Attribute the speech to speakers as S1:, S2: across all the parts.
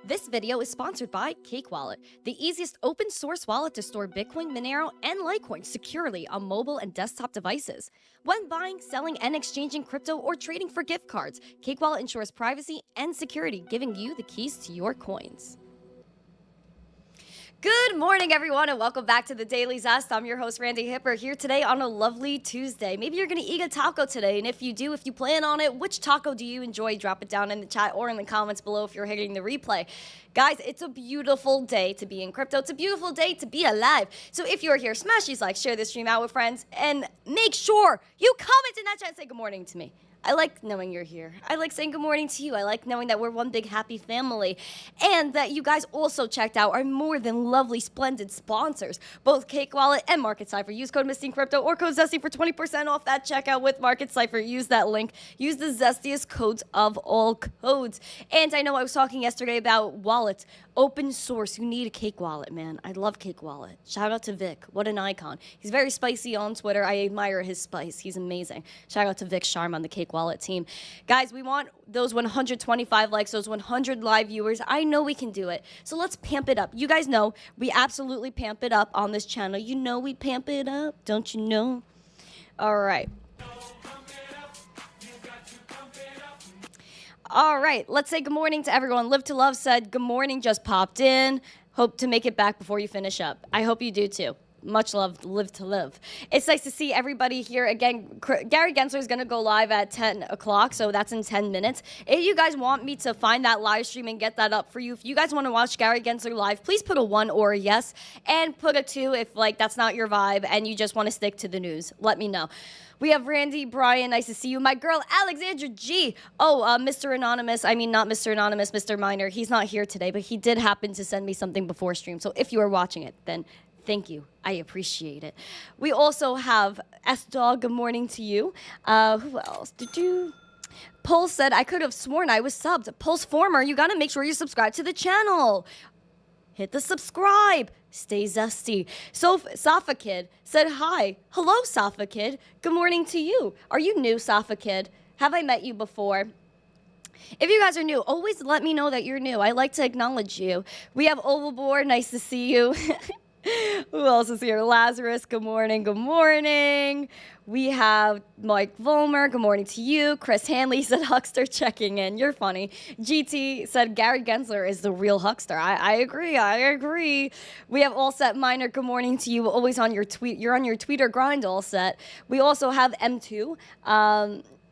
S1: This video is sponsored by Cake Wallet, the easiest open source wallet to store Bitcoin, Monero, and Litecoin securely on mobile and desktop devices. When buying, selling, and exchanging crypto or trading for gift cards, Cake Wallet ensures privacy and security, giving you the keys to your coins. Good morning, everyone, and welcome back to the Daily Zest. I'm your host, Randi Hipper, here today on a lovely Tuesday. Maybe you're going to eat a taco today, and if you do, if you plan on it, which taco do you enjoy? Drop it down in the chat or in the comments below if you're hitting the replay. Guys, it's a beautiful day to be in crypto. It's a beautiful day to be alive. So if you're here, smash these likes, share this stream out with friends, and make sure you comment in that chat and say good morning to me. I like knowing you're here. I like saying good morning to you. I like knowing that we're one big happy family and that you guys also checked out our more than lovely, splendid sponsors, both Cake Wallet and Market Cipher. Use code missteencrypto or code Zesty for 20% off that checkout with Market Cipher. Use that link. Use the zestiest codes of all codes. And I know I was talking yesterday about wallets. Open source. You need a Cake Wallet, man. I love Cake Wallet. Shout out to Vic. What an icon. He's very spicy on Twitter. I admire his spice. He's amazing. Shout out to Vic Sharm on the Cake Wallet team. Guys, we want those 125 likes, those 100 live viewers. I know we can do it. So let's pamp it up. You guys know we absolutely pamp it up on this channel. You know we pamp it up. Don't you know? All right. All right, let's say good morning to everyone. Live to Love said, good morning, just popped in. Hope to make it back before you finish up. I hope you do too. Much love, live to live. It's nice to see everybody here. Again, Gary Gensler is going to go live at 10 o'clock, so that's in 10 minutes. If you guys want me to find that live stream and get that up for you, if you guys want to watch Gary Gensler live, please put a 1 or a yes, and put a 2 if that's not your vibe and you just want to stick to the news. Let me know. We have Randy, Brian, nice to see you. My girl, Alexandra G. Oh, Mr. Anonymous, I mean not Mr. Anonymous, Mr. Minor. He's not here today, but he did happen to send me something before stream. So if you are watching it, then thank you. I appreciate it. We also have S-Dog, good morning to you. Who else? Pulse said, I could have sworn I was subbed. Pulse Former, you got to make sure you subscribe to the channel. Hit the subscribe. Stay zesty. So Safa Kid said, hi. Hello, Safa Kid. Good morning to you. Are you new, Safa Kid? Have I met you before? If you guys are new, always let me know that you're new. I like to acknowledge you. We have Ovalboard. Nice to see you. Who else is here? Lazarus, good morning, good morning. We have Mike Volmer, good morning to you. Chris Hanley said, Huckster checking in. You're funny. GT said, Gary Gensler is the real Huckster. I agree, I agree. We have All Set Miner, good morning to you. Always on your tweet. You're on your tweeter grind, All Set. We also have M2.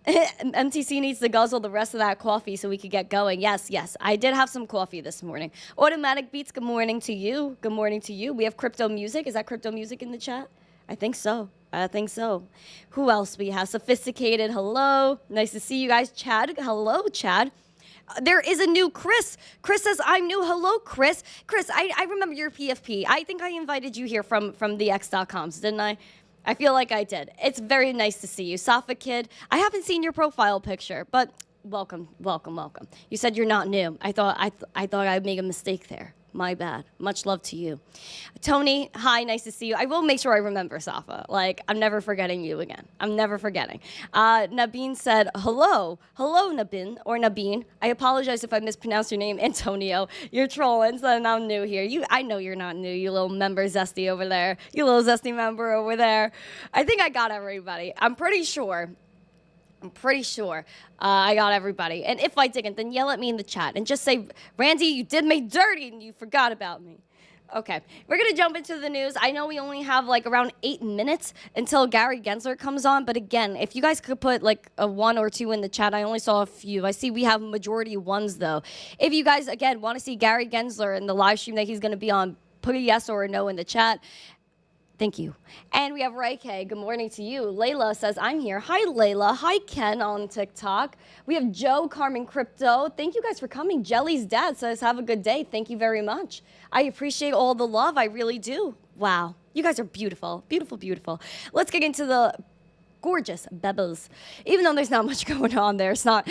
S1: MTC needs to guzzle the rest of that coffee so we could get going. Yes, yes, I did have some coffee this morning. Automatic Beats, good morning to you. Good morning to you. We have Crypto Music. Is that Crypto Music in the chat? I think so. I think so. Who else we have? Sophisticated, hello. Nice to see you guys. Chad, hello, Chad. There is a new Chris. Chris says, I'm new. Hello, Chris. Chris, I remember your PFP. I think I invited you here from the X.coms, didn't I? I feel like I did. It's very nice to see you. Safa Kid, I haven't seen your profile picture, but welcome, welcome, welcome. You said you're not new. I thought I'd make a mistake there. My bad. Much love to you. Tony, hi, nice to see you. I will make sure I remember Safa. I'm never forgetting you again. I'm never forgetting. Nabeen said, hello. Hello, Nabin, or Nabeen. I apologize if I mispronounced your name. Antonio, you're trolling, so I'm new here. I know you're not new, you little member Zesty over there. You little Zesty member over there. I think I got everybody. I'm pretty sure I got everybody. And if I didn't, then yell at me in the chat and just say, Randy, you did me dirty and you forgot about me. Okay, we're going to jump into the news. I know we only have around 8 minutes until Gary Gensler comes on. But again, if you guys could put a 1 or 2 in the chat, I only saw a few. I see we have majority 1s though. If you guys, again, want to see Gary Gensler in the live stream that he's going to be on, put a yes or a no in the chat. Thank you. And we have Ray K. Good morning to you. Layla says, I'm here. Hi, Layla. Hi, Ken on TikTok. We have Joe, Carmen Crypto. Thank you guys for coming. Jelly's dad says, have a good day. Thank you very much. I appreciate all the love. I really do. Wow. You guys are beautiful. Beautiful, beautiful. Let's get into the gorgeous bebels. Even though there's not much going on there, it's not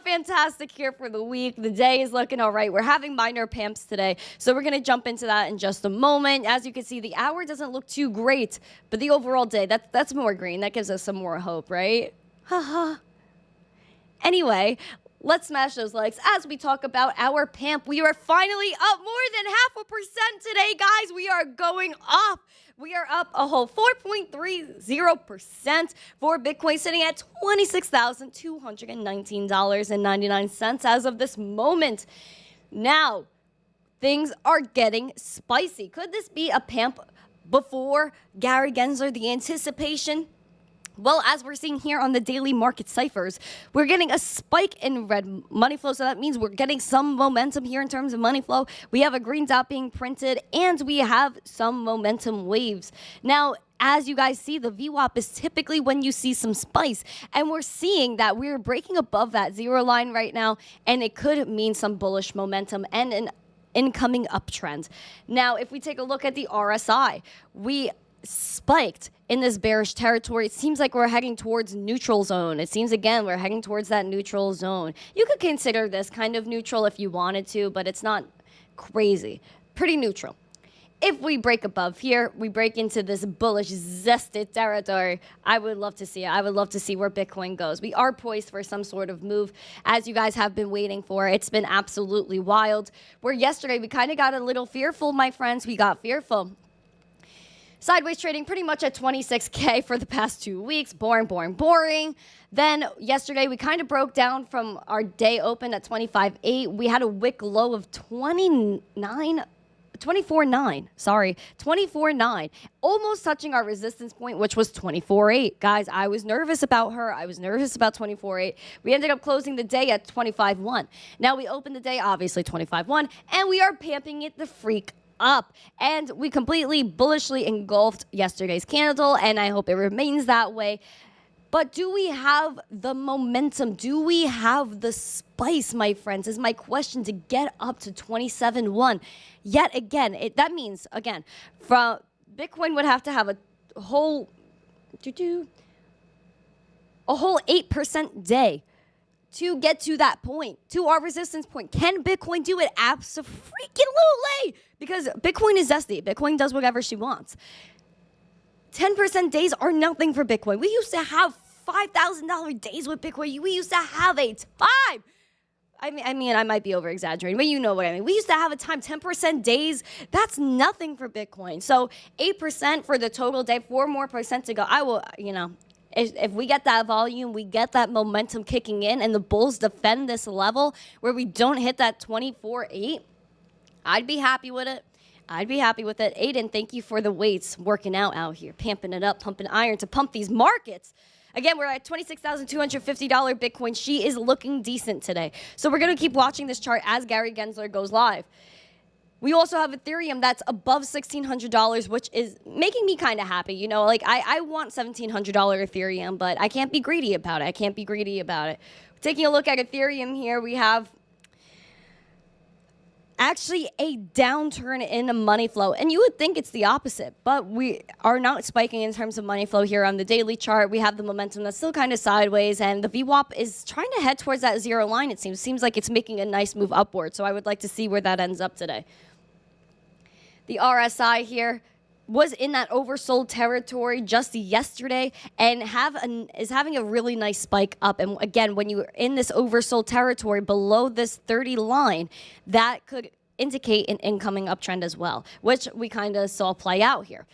S1: fantastic here for the week. The day is looking all right. We're having minor pamps today, so we're gonna jump into that in just a moment. As you can see, the hour doesn't look too great, but the overall day, that's more green. That gives us some more hope, right? Haha. Anyway, Let's smash those likes as we talk about our PAMP. We are finally up more than 0.5% today, guys. We are going up. We are up a whole 4.30% for Bitcoin, sitting at $26,219.99 as of this moment. Now, things are getting spicy. Could this be a PAMP before Gary Gensler, the anticipation? Well, as we're seeing here on the daily market ciphers, we're getting a spike in red money flow. So that means we're getting some momentum here in terms of money flow. We have a green dot being printed, and we have some momentum waves. Now, as you guys see, the VWAP is typically when you see some spice. And we're seeing that we're breaking above that zero line right now, and it could mean some bullish momentum and an incoming uptrend. Now, if we take a look at the RSI, we spiked in this bearish territory. It seems like we're heading towards neutral zone. It seems, again, we're heading towards that neutral zone. You could consider this kind of neutral if you wanted to, but it's not crazy. Pretty neutral. If we break above here, we break into this bullish, zested territory. I would love to see it. I would love to see where Bitcoin goes. We are poised for some sort of move, as you guys have been waiting for. It's been absolutely wild. Where yesterday we kind of got a little fearful, my friends. We got fearful. Sideways trading pretty much at 26K for the past 2 weeks. Boring, boring, boring. Then yesterday we kind of broke down from our day open at 25.8. We had a wick low of 24.9, almost touching our resistance point, which was 24.8. Guys, I was nervous about her. I was nervous about 24.8. We ended up closing the day at 25.1. Now we opened the day, obviously 25.1, and we are pamping it the freak up, and we completely bullishly engulfed yesterday's candle, and I hope it remains that way. But do we have the momentum? Do we have the spice, my friends, is my question, to get up to 27.1? Yet again, that means, again, from Bitcoin would have to have a whole 8% day to get to that point, to our resistance point. Can Bitcoin do it? Abso-freaking-lutely! Because Bitcoin is zesty. Bitcoin does whatever she wants. 10% days are nothing for Bitcoin. We used to have $5,000 days with Bitcoin. We used to have a time. I mean, I might be over-exaggerating, but you know what I mean. We used to have a time, 10% days. That's nothing for Bitcoin. So 8% for the total day, 4% more to go. I will, if we get that volume, we get that momentum kicking in, and the bulls defend this level where we don't hit that 24.8, I'd be happy with it. I'd be happy with it. Aiden, thank you for the weights, working out here, pamping it up, pumping iron to pump these markets. Again, we're at $26,250 Bitcoin. She is looking decent today. So we're going to keep watching this chart as Gary Gensler goes live. We also have Ethereum that's above $1,600, which is making me kind of happy. I want $1,700 Ethereum, but I can't be greedy about it. Taking a look at Ethereum here, we have actually a downturn in the money flow. And you would think it's the opposite, but we are not spiking in terms of money flow here on the daily chart. We have the momentum that's still kind of sideways, and the VWAP is trying to head towards that zero line, it seems. Seems like it's making a nice move upward, so I would like to see where that ends up today. The RSI here was in that oversold territory just yesterday and is having a really nice spike up. And again, when you're in this oversold territory below this 30 line, that could indicate an incoming uptrend as well, which we kind of saw play out here.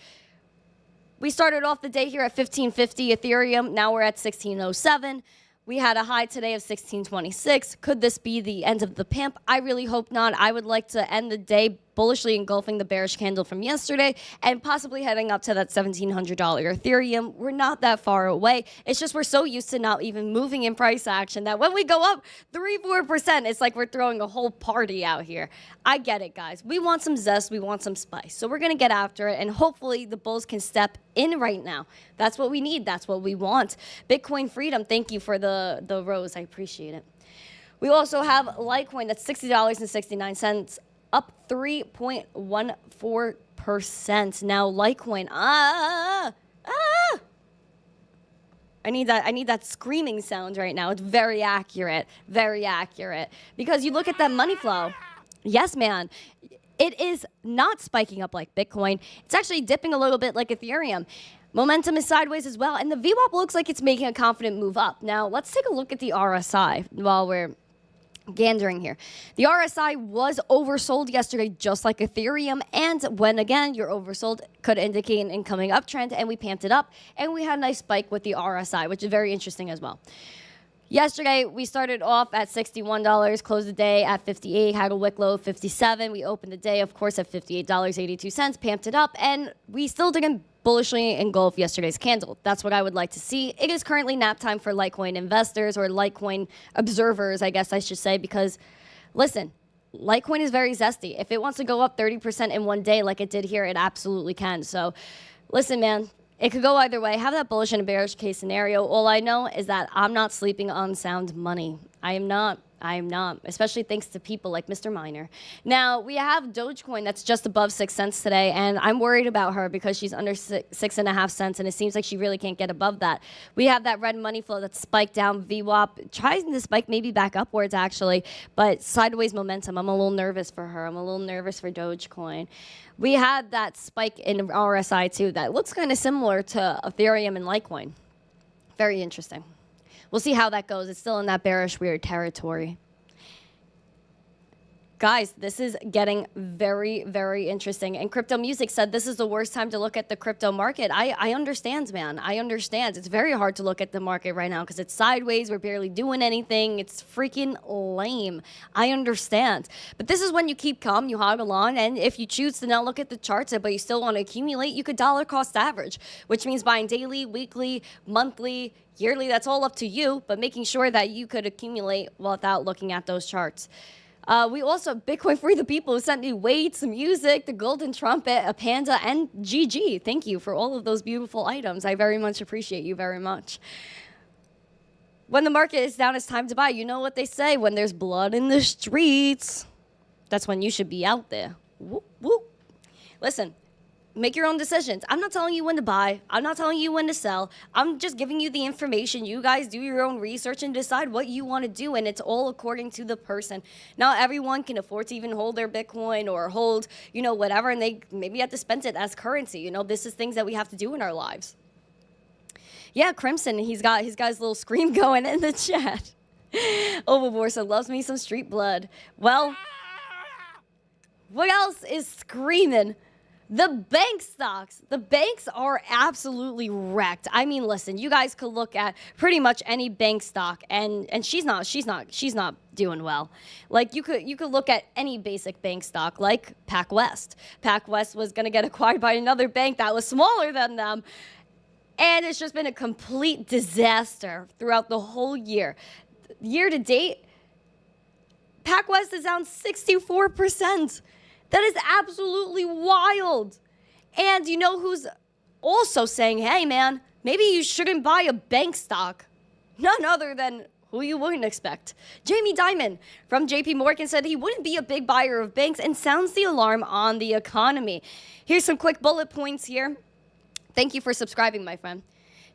S1: We started off the day here at 1550 Ethereum. Now we're at 1607. We had a high today of 1626. Could this be the end of the pimp? I really hope not. I would like to end the day bullishly engulfing the bearish candle from yesterday and possibly heading up to that $1,700 Ethereum. We're not that far away. It's just we're so used to not even moving in price action that when we go up 3-4%, it's like we're throwing a whole party out here. I get it, guys. We want some zest. We want some spice. So we're going to get after it, and hopefully the bulls can step in right now. That's what we need. That's what we want. Bitcoin freedom, thank you for the rose. I appreciate it. We also have Litecoin that's $60.69. Up 3.14%. Now Litecoin, I need that screaming sound right now. It's very accurate, because you look at that money flow. Yes, man. It is not spiking up like Bitcoin. It's actually dipping a little bit like Ethereum. Momentum is sideways as well, and the VWAP looks like it's making a confident move up. Now let's take a look at the RSI while we're Gandering here. The RSI was oversold yesterday, just like Ethereum. And when, again, you're oversold, could indicate an incoming uptrend. And we pamped it up. And we had a nice spike with the RSI, which is very interesting as well. Yesterday, we started off at $61, closed the day at 58, had a wick low of 57. We opened the day, of course, at $58.82, pamped it up, and we still didn't bullishly engulf yesterday's candle. That's what I would like to see. It is currently nap time for Litecoin investors or Litecoin observers, I guess I should say, because, listen, Litecoin is very zesty. If it wants to go up 30% in one day like it did here, it absolutely can. So, listen, man. It could go either way. Have that bullish and a bearish case scenario. All I know is that I'm not sleeping on sound money. I am not, especially thanks to people like Mr. Miner. Now, we have Dogecoin that's just above 6 cents today, and I'm worried about her because she's under 6.5 cents, and it seems like she really can't get above that. We have that red money flow that spiked down VWAP, trying to spike maybe back upwards, actually, but sideways momentum. I'm a little nervous for her. I'm a little nervous for Dogecoin. We had that spike in RSI, too, that looks kind of similar to Ethereum and Litecoin. Very interesting. We'll see how that goes. It's still in that bearish, weird territory. Guys, this is getting very, very interesting. And Crypto Music said this is the worst time to look at the crypto market. I understand, man. I understand. It's very hard to look at the market right now because it's sideways. We're barely doing anything. It's freaking lame. I understand. But this is when you keep calm, you hog along, and if you choose to not look at the charts, but you still want to accumulate, you could dollar cost average, which means buying daily, weekly, monthly, yearly. That's all up to you, but making sure that you could accumulate without looking at those charts. We also, Bitcoin Free the People, who sent me weights, music, the golden trumpet, a panda, and GG. Thank you for all of those beautiful items. I very much appreciate you very much. When the market is down, it's time to buy. You know what they say, when there's blood in the streets, that's when you should be out there. Whoop, whoop. Listen. Make your own decisions. I'm not telling you when to buy. I'm not telling you when to sell. I'm just giving you the information. You guys do your own research and decide what you want to do, and it's all according to the person. Not everyone can afford to even hold their Bitcoin or hold, whatever, and they maybe have to spend it as currency. This is things that we have to do in our lives. Yeah, Crimson, he's got his little scream going in the chat. Overborsa loves me some street blood. Well, what else is screaming? The bank stocks. The banks are absolutely wrecked. I mean, listen, you guys could look at pretty much any bank stock, and she's not doing well. Like you could look at any basic bank stock, like PacWest. PacWest was gonna get acquired by another bank that was smaller than them, and it's just been a complete disaster throughout the whole year. Year to date, PacWest is down 64%. That is absolutely wild. And you know who's also saying, hey, man, maybe you shouldn't buy a bank stock? None other than who you wouldn't expect. Jamie Dimon from JP Morgan said he wouldn't be a big buyer of banks and sounds the alarm on the economy. Here's some quick bullet points here. Thank you for subscribing, my friend.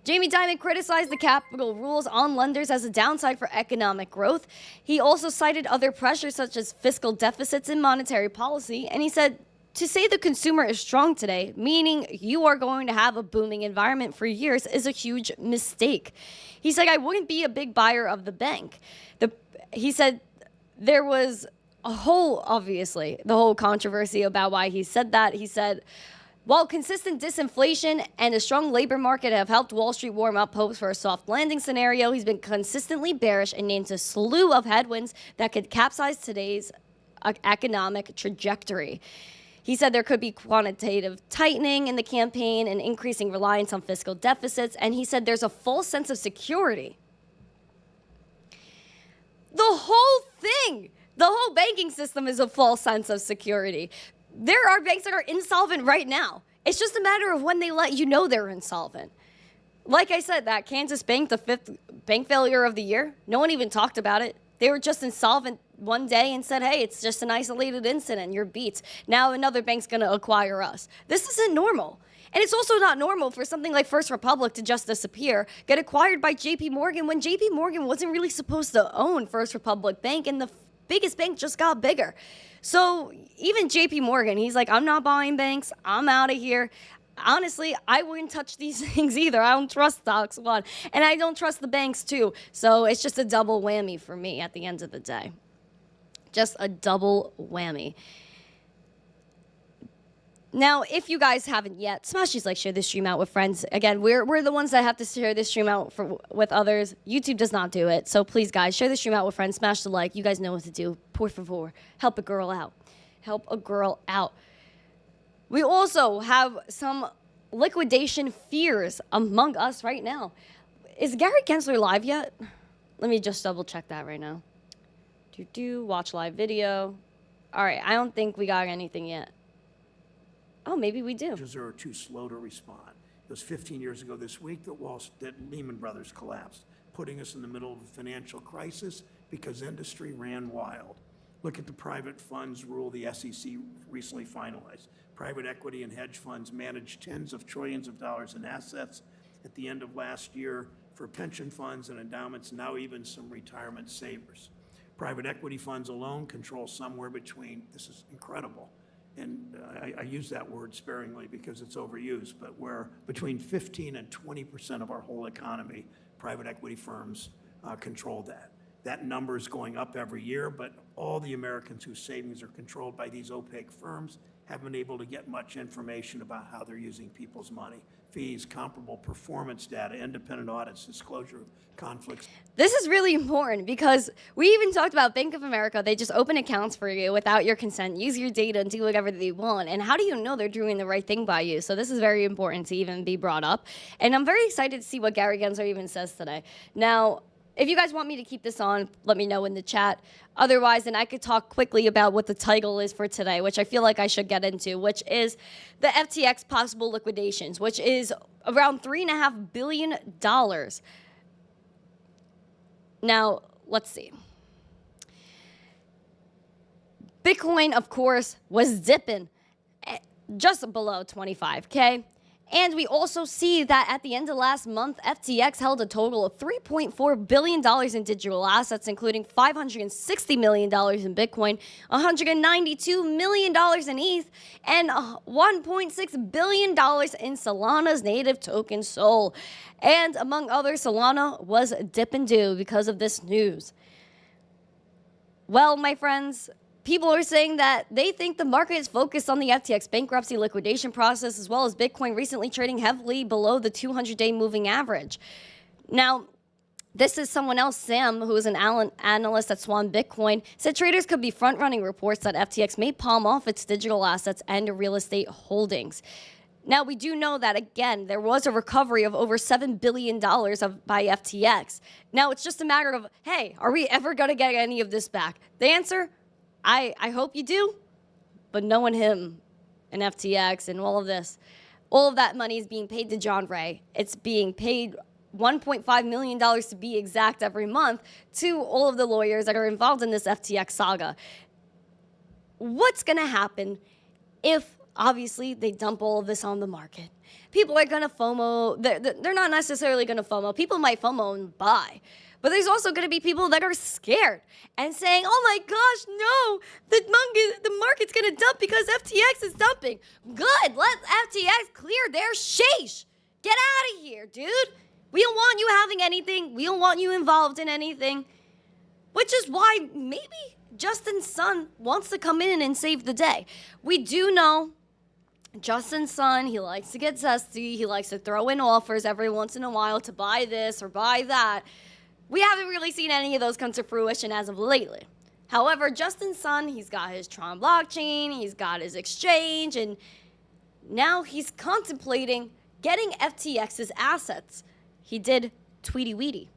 S1: Jamie Dimon criticized the capital rules on lenders as a downside for economic growth. He also cited other pressures such as fiscal deficits and monetary policy, and he said, to say the consumer is strong today, meaning you are going to have a booming environment for years, is a huge mistake. He said, I wouldn't be a big buyer of the bank. He said there was the whole controversy about why he said that. He said, while consistent disinflation and a strong labor market have helped Wall Street warm up hopes for a soft landing scenario, he's been consistently bearish and names a slew of headwinds that could capsize today's economic trajectory. He said there could be quantitative tightening in the campaign and increasing reliance on fiscal deficits, and he said there's a false sense of security. The whole thing, the whole banking system is a false sense of security. There are banks that are insolvent right now. It's just a matter of when they let you know they're insolvent. Like I said, that Kansas bank, the 5th bank failure of the year, no one even talked about it. They were just insolvent one day and said, hey, it's just an isolated incident, you're beat. Now another bank's going to acquire us. This isn't normal. And it's also not normal for something like First Republic to just disappear, get acquired by JP Morgan when JP Morgan wasn't really supposed to own First Republic Bank, and the biggest bank just got bigger. So even JP Morgan, he's like, I'm not buying banks. I'm out of here. Honestly, I wouldn't touch these things either. I don't trust stocks, one. And I don't trust the banks, too. So it's just a double whammy for me at the end of the day. Just a double whammy. Now, if you guys haven't yet, smash these likes, share this stream out with friends. Again, we're the ones that have to share this stream out with others. YouTube does not do it. So please, guys, share the stream out with friends. Smash the like. You guys know what to do. Por favor. Help a girl out. Help a girl out. We also have some liquidation fears among us right now. Is Gary Gensler live yet? Let me just double check that right now. Watch live video. All right, I don't think we got anything yet. Oh, maybe we do.
S2: Are too slow to respond. It was 15 years ago this week that Lehman Brothers collapsed, putting us in the middle of a financial crisis because industry ran wild. Look at the private funds rule the SEC recently finalized. Private equity and hedge funds manage tens of trillions of dollars in assets at the end of last year for pension funds and endowments, now even some retirement savers. Private equity funds alone control somewhere between, this is incredible, and I use that word sparingly because it's overused, but where between 15 and 20% of our whole economy, private equity firms control that. That number is going up every year, but all the Americans whose savings are controlled by these opaque firms haven't been able to get much information about how they're using people's money. Fees, comparable performance data, independent audits, disclosure of conflicts.
S1: This is really important because we even talked about Bank of America. They just open accounts for you without your consent, use your data, and do whatever they want. And how do you know they're doing the right thing by you? So this is very important to even be brought up. And I'm very excited to see what Gary Gensler even says today. Now, if you guys want me to keep this on, let me know in the chat. Otherwise, then I could talk quickly about what the title is for today, which I feel like I should get into, which is the FTX possible liquidations, which is around $3.5 billion. Now, let's see. Bitcoin, of course, was dipping just below 25K. And we also see that at the end of last month, FTX held a total of $3.4 billion in digital assets, including $560 million in Bitcoin, $192 million in ETH, and $1.6 billion in Solana's native token Sol. And among others, Solana was dip and do because of this news. Well, my friends, people are saying that they think the market is focused on the FTX bankruptcy liquidation process, as well as Bitcoin recently trading heavily below the 200-day moving average. Now, this is someone else, Sam, who is an analyst at Swan Bitcoin, said traders could be front-running reports that FTX may palm off its digital assets and real estate holdings. Now, we do know that, again, there was a recovery of over $7 billion by FTX. Now, it's just a matter of, hey, are we ever going to get any of this back? The answer? I hope you do, but knowing him and FTX and all of this, all of that money is being paid to John Ray. It's being paid $1.5 million to be exact every month to all of the lawyers that are involved in this FTX saga. What's going to happen if, obviously, they dump all of this on the market? People are going to FOMO. They're not necessarily going to FOMO. People might FOMO and buy. But there's also going to be people that are scared and saying, oh my gosh, no, the market's going to dump because FTX is dumping. Good, let FTX clear their sheesh. Get out of here, dude. We don't want you having anything. We don't want you involved in anything. Which is why maybe Justin Sun wants to come in and save the day. We do know Justin Sun, he likes to get zesty. He likes to throw in offers every once in a while to buy this or buy that. We haven't really seen any of those come to fruition as of lately. However, Justin Sun, he's got his Tron blockchain, he's got his exchange, and now he's contemplating getting FTX's assets. He did Tweety Weedy.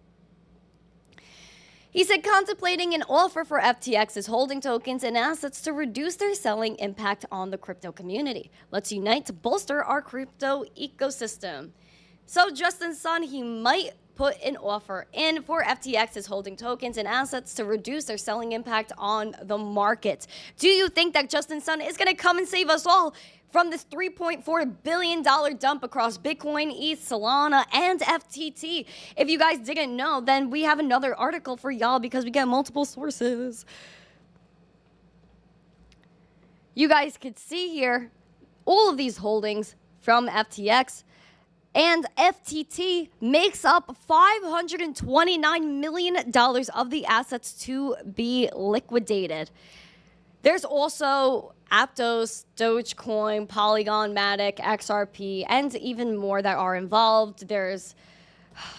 S1: He said contemplating an offer for FTX's holding tokens and assets to reduce their selling impact on the crypto community. Let's unite to bolster our crypto ecosystem. So Justin Sun, he might put an offer in for FTX's holding tokens and assets to reduce their selling impact on the market. Do you think that Justin Sun is going to come and save us all from this $3.4 billion dump across Bitcoin, ETH, Solana, and FTT? If you guys didn't know, then we have another article for y'all because we get multiple sources. You guys could see here all of these holdings from FTX. And FTT makes up $529 million of the assets to be liquidated. There's also Aptos, Dogecoin, Polygon, Matic, XRP, and even more that are involved. There's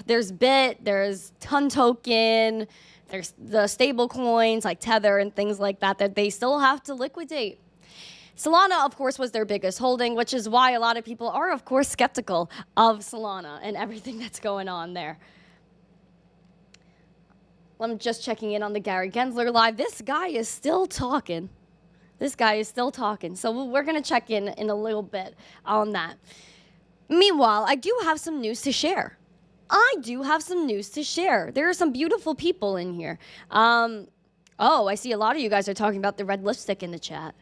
S1: Bit, there's Ton Token, there's the stable coins like Tether and things like that that they still have to liquidate. Solana, of course, was their biggest holding, which is why a lot of people are, of course, skeptical of Solana and everything that's going on there. I'm just checking in on the Gary Gensler live. This guy is still talking. This guy is still talking. So we're going to check in a little bit on that. Meanwhile, I do have some news to share. There are some beautiful people in here. Oh, I see a lot of you guys are talking about the red lipstick in the chat.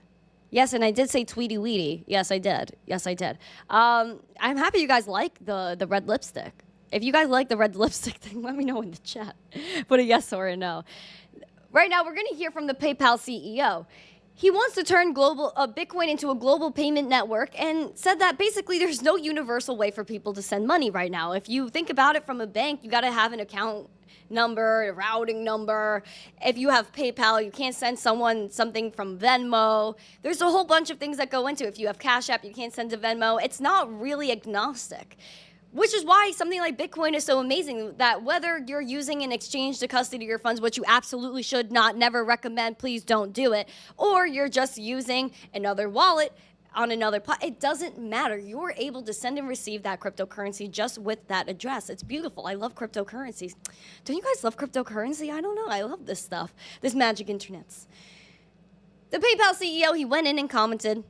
S1: Yes, and I did say Tweety Weety. Yes, I did. I'm happy you guys like the red lipstick. If you guys like the red lipstick thing, let me know in the chat. Put a yes or a no. Right now, we're going to hear from the PayPal CEO. He wants to turn Bitcoin into a global payment network and said that basically there's no universal way for people to send money right now. If you think about it from a bank, you got to have an account number, a routing number. If you have PayPal, you can't send someone something from Venmo. There's a whole bunch of things that go into it. If you have Cash App, you can't send to Venmo. It's not really agnostic. Which is why something like Bitcoin is so amazing, that whether you're using an exchange to custody your funds, which you absolutely should not, never recommend, please don't do it, or you're just using another wallet on another platform, it doesn't matter. You're able to send and receive that cryptocurrency just with that address. It's beautiful. I love cryptocurrencies. Don't you guys love cryptocurrency? I don't know. I love this stuff, this magic internets. The PayPal CEO, he went in and commented.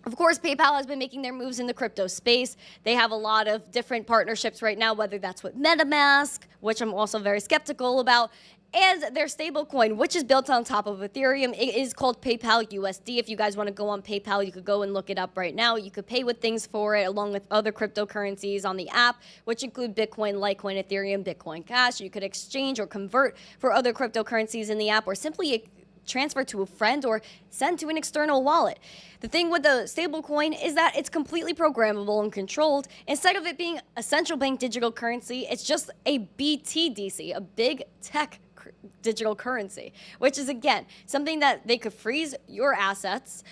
S1: Of course, PayPal has been making their moves in the crypto space. They have a lot of different partnerships right now, whether that's with MetaMask, which I'm also very skeptical about, and their stablecoin, which is built on top of Ethereum. It is called PayPal USD. If you guys want to go on PayPal, you could go and look it up right now. You could pay with things for it, along with other cryptocurrencies on the app, which include Bitcoin, Litecoin, Ethereum, Bitcoin Cash. You could exchange or convert for other cryptocurrencies in the app, or simply transfer to a friend or send to an external wallet. The thing with the stablecoin is that it's completely programmable and controlled. Instead of it being a central bank digital currency, it's just a BTDC, a big tech digital currency, which is, again, something that they could freeze your assets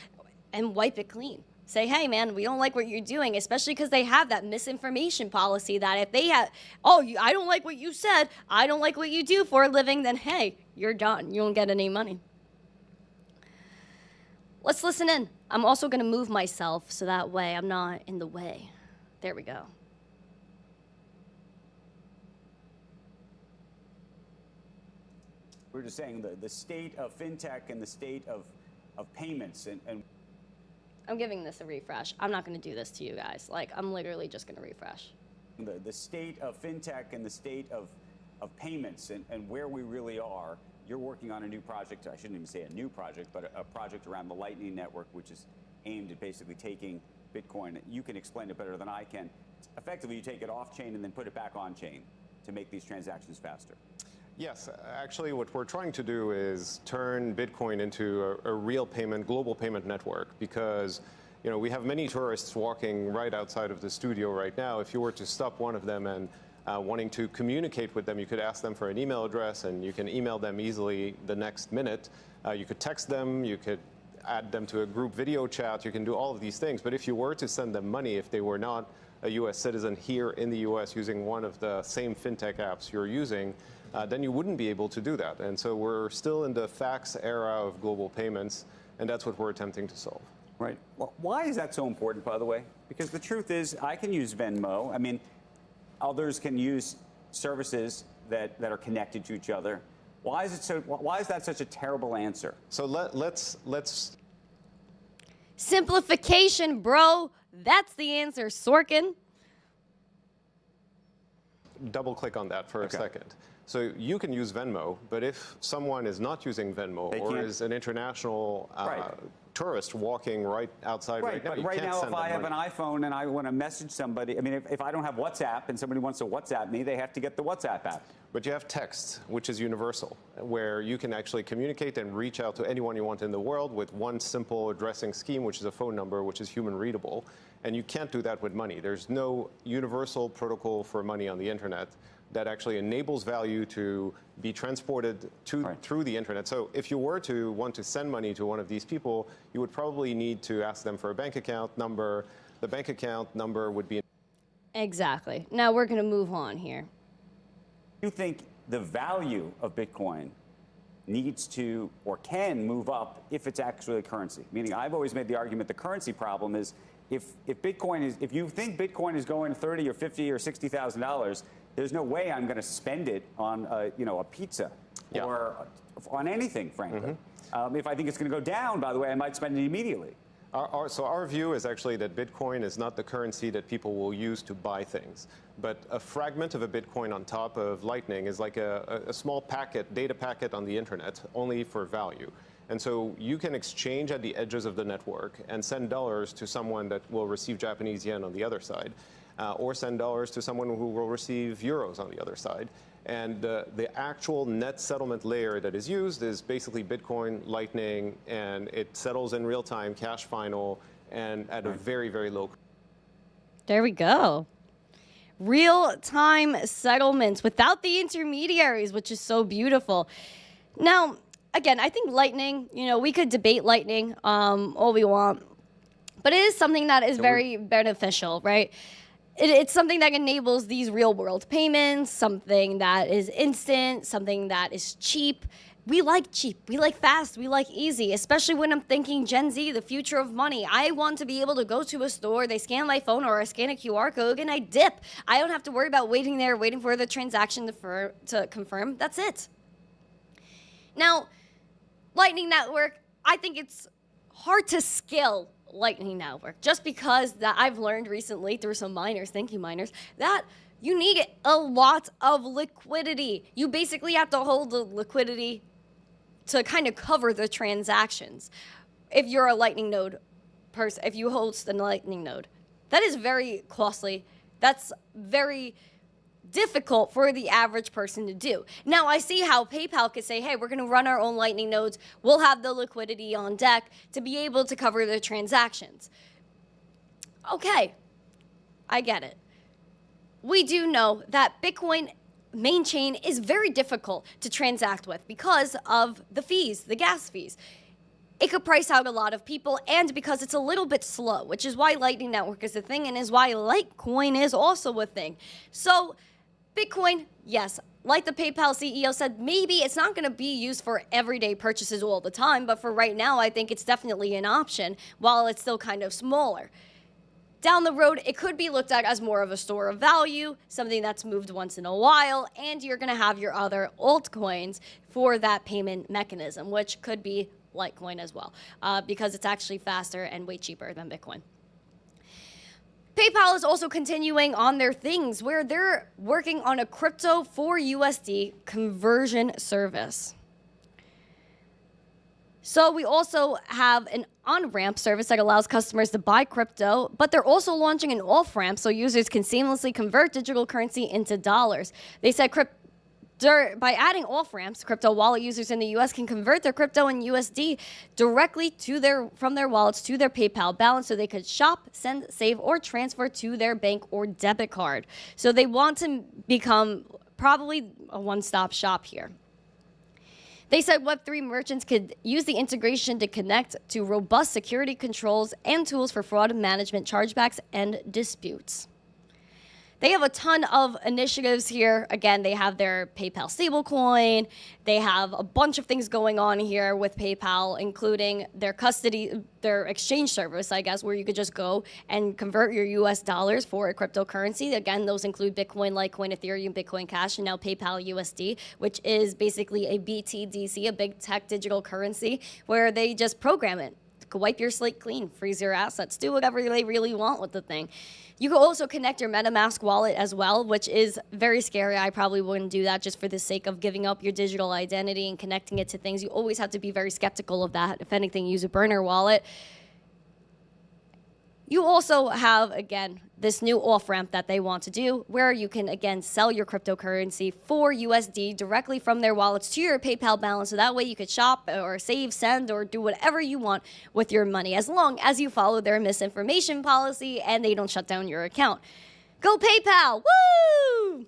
S1: and wipe it clean. Say, hey, man, we don't like what you're doing, especially because they have that misinformation policy that if they have, I don't like what you said, I don't like what you do for a living, then, hey, you're done. You don't get any money. Let's listen in. I'm also going to move myself so that way I'm not in the way. There we go.
S3: We're just saying the state of fintech and the state of payments and
S1: I'm giving this a refresh. I'm not going to do this to you guys. Like, I'm literally just going to refresh.
S3: The state of fintech and the state of payments and where we really are. You're working on a new project. I shouldn't even say a new project, but a project around the Lightning Network, which is aimed at basically taking Bitcoin. You can explain it better than I can. Effectively, you take it off chain and then put it back on chain to make these transactions faster.
S4: Yes, actually what we're trying to do is turn Bitcoin into a real payment, global payment network, because we have many tourists walking right outside of the studio right now. If you were to stop one of them and wanting to communicate with them, you could ask them for an email address and you can email them easily the next minute. You could text them, you could add them to a group video chat, you can do all of these things. But if you were to send them money, if they were not a US citizen here in the US using one of the same fintech apps you're using, then you wouldn't be able to do that. And so we're still in the fax era of global payments, and that's what we're attempting to solve.
S3: Right. Well, why is that so important, by the way? Because the truth is, I can use Venmo. I mean, others can use services that are connected to each other. Why is that such a terrible answer?
S4: So let's
S1: simplification, bro. That's the answer, Sorkin.
S4: Double click on that for a second. So you can use Venmo, but if someone is not using Venmo or is an international tourist walking right outside right now.
S3: But
S4: You
S3: right
S4: can't
S3: now,
S4: send
S3: if I
S4: them
S3: have an
S4: money.
S3: iPhone and I want to message somebody, I mean, if I don't have WhatsApp and somebody wants to WhatsApp me, they have to get the WhatsApp app.
S4: But you have text, which is universal, where you can actually communicate and reach out to anyone you want in the world with one simple addressing scheme, which is a phone number, which is human readable. And you can't do that with money. There's no universal protocol for money on the internet that actually enables value to be transported through the internet. So if you were to want to send money to one of these people, you would probably need to ask them for a bank account number. The bank account number would be...
S1: Exactly. Now we're going to move on here.
S3: You think the value of Bitcoin needs to or can move up if it's actually a currency? Meaning, I've always made the argument the currency problem is if you think Bitcoin is going 30 or 50 or $60,000, there's no way I'm going to spend it on a pizza or on anything, frankly. If I think it's going to go down, by the way, I might spend it immediately.
S4: So our view is actually that Bitcoin is not the currency that people will use to buy things, but a fragment of a Bitcoin on top of Lightning is like a small data packet on the internet, only for value. And so you can exchange at the edges of the network and send dollars to someone that will receive Japanese yen on the other side, or send dollars to someone who will receive euros on the other side. And the actual net settlement layer that is used is basically Bitcoin, Lightning, and it settles in real time, cash final, and at a very, very low cost.
S1: There we go. Real-time settlements without the intermediaries, which is so beautiful. Now, again, I think Lightning, we could debate Lightning all we want, but it is something that is very beneficial, right? It's something that enables these real-world payments, something that is instant, something that is cheap. We like cheap, we like fast, we like easy, especially when I'm thinking Gen Z, the future of money. I want to be able to go to a store, they scan my phone or I scan a QR code and I dip. I don't have to worry about waiting there, waiting for the transaction to confirm. That's it. Now, Lightning Network, I think it's hard to scale Lightning Network just because that I've learned recently through some miners, thank you miners, that you need a lot of liquidity. You basically have to hold the liquidity to kind of cover the transactions. If you're a Lightning node person, if you host a Lightning node, that is very costly. That's very difficult for the average person to do. Now, I see how PayPal could say, hey, we're going to run our own Lightning nodes. We'll have the liquidity on deck to be able to cover the transactions. Okay, I get it. We do know that Bitcoin main chain is very difficult to transact with because of the fees, the gas fees. It could price out a lot of people, and because it's a little bit slow, which is why Lightning Network is a thing and is why Litecoin is also a thing. So Bitcoin, yes, like the PayPal CEO said, maybe it's not going to be used for everyday purchases all the time, but for right now, I think it's definitely an option while it's still kind of smaller. Down the road, it could be looked at as more of a store of value, something that's moved once in a while, and you're going to have your other altcoins for that payment mechanism, which could be Litecoin as well, because it's actually faster and way cheaper than Bitcoin. PayPal is also continuing on their things where they're working on a crypto for USD conversion service. So we also have an on-ramp service that allows customers to buy crypto, but they're also launching an off-ramp so users can seamlessly convert digital currency into dollars. They said by adding off-ramps, crypto wallet users in the U.S. can convert their crypto and USD directly from their wallets to their PayPal balance so they could shop, send, save, or transfer to their bank or debit card. So they want to become probably a one-stop shop here. They said Web3 merchants could use the integration to connect to robust security controls and tools for fraud management, chargebacks, and disputes. They have a ton of initiatives here. Again, they have their PayPal stablecoin. They have a bunch of things going on here with PayPal, including their exchange service, I guess, where you could just go and convert your US dollars for a cryptocurrency. Again, those include Bitcoin, Litecoin, Ethereum, Bitcoin Cash, and now PayPal USD, which is basically a BTDC, a big tech digital currency, where they just program it could wipe your slate clean, freeze your assets, do whatever they really want with the thing. You can also connect your MetaMask wallet as well, which is very scary. I probably wouldn't do that just for the sake of giving up your digital identity and connecting it to things. You always have to be very skeptical of that. If anything, use a burner wallet. You also have, again, this new off-ramp that they want to do where you can, again, sell your cryptocurrency for USD directly from their wallets to your PayPal balance. So that way you could shop or save, send, or do whatever you want with your money as long as you follow their misinformation policy and they don't shut down your account. Go PayPal! Woo!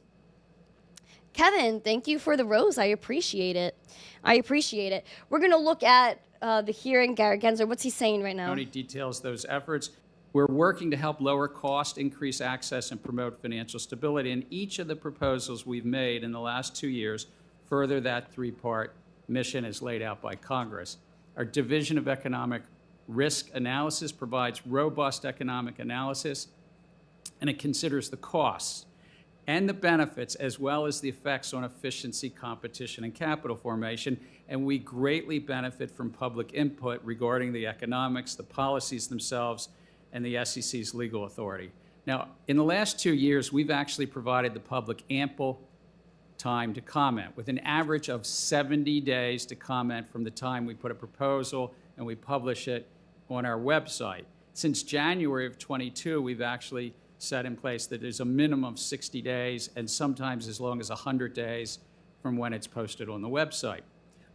S1: Kevin, thank you for the rose. I appreciate it. I appreciate it. We're going to look at the hearing. Gary Gensler, what's he saying right now?
S5: Tony details those efforts. We're working to help lower cost, increase access, and promote financial stability. And each of the proposals we've made in the last 2 years further that three-part mission as laid out by Congress. Our Division of Economic Risk Analysis provides robust economic analysis, and it considers the costs and the benefits as well as the effects on efficiency, competition, and capital formation. And we greatly benefit from public input regarding the economics, the policies themselves, and the SEC's legal authority. Now, in the last 2 years, we've actually provided the public ample time to comment, with an average of 70 days to comment from the time we put a proposal and we publish it on our website. Since January of 22, we've actually set in place that there's a minimum of 60 days and sometimes as long as 100 days from when it's posted on the website.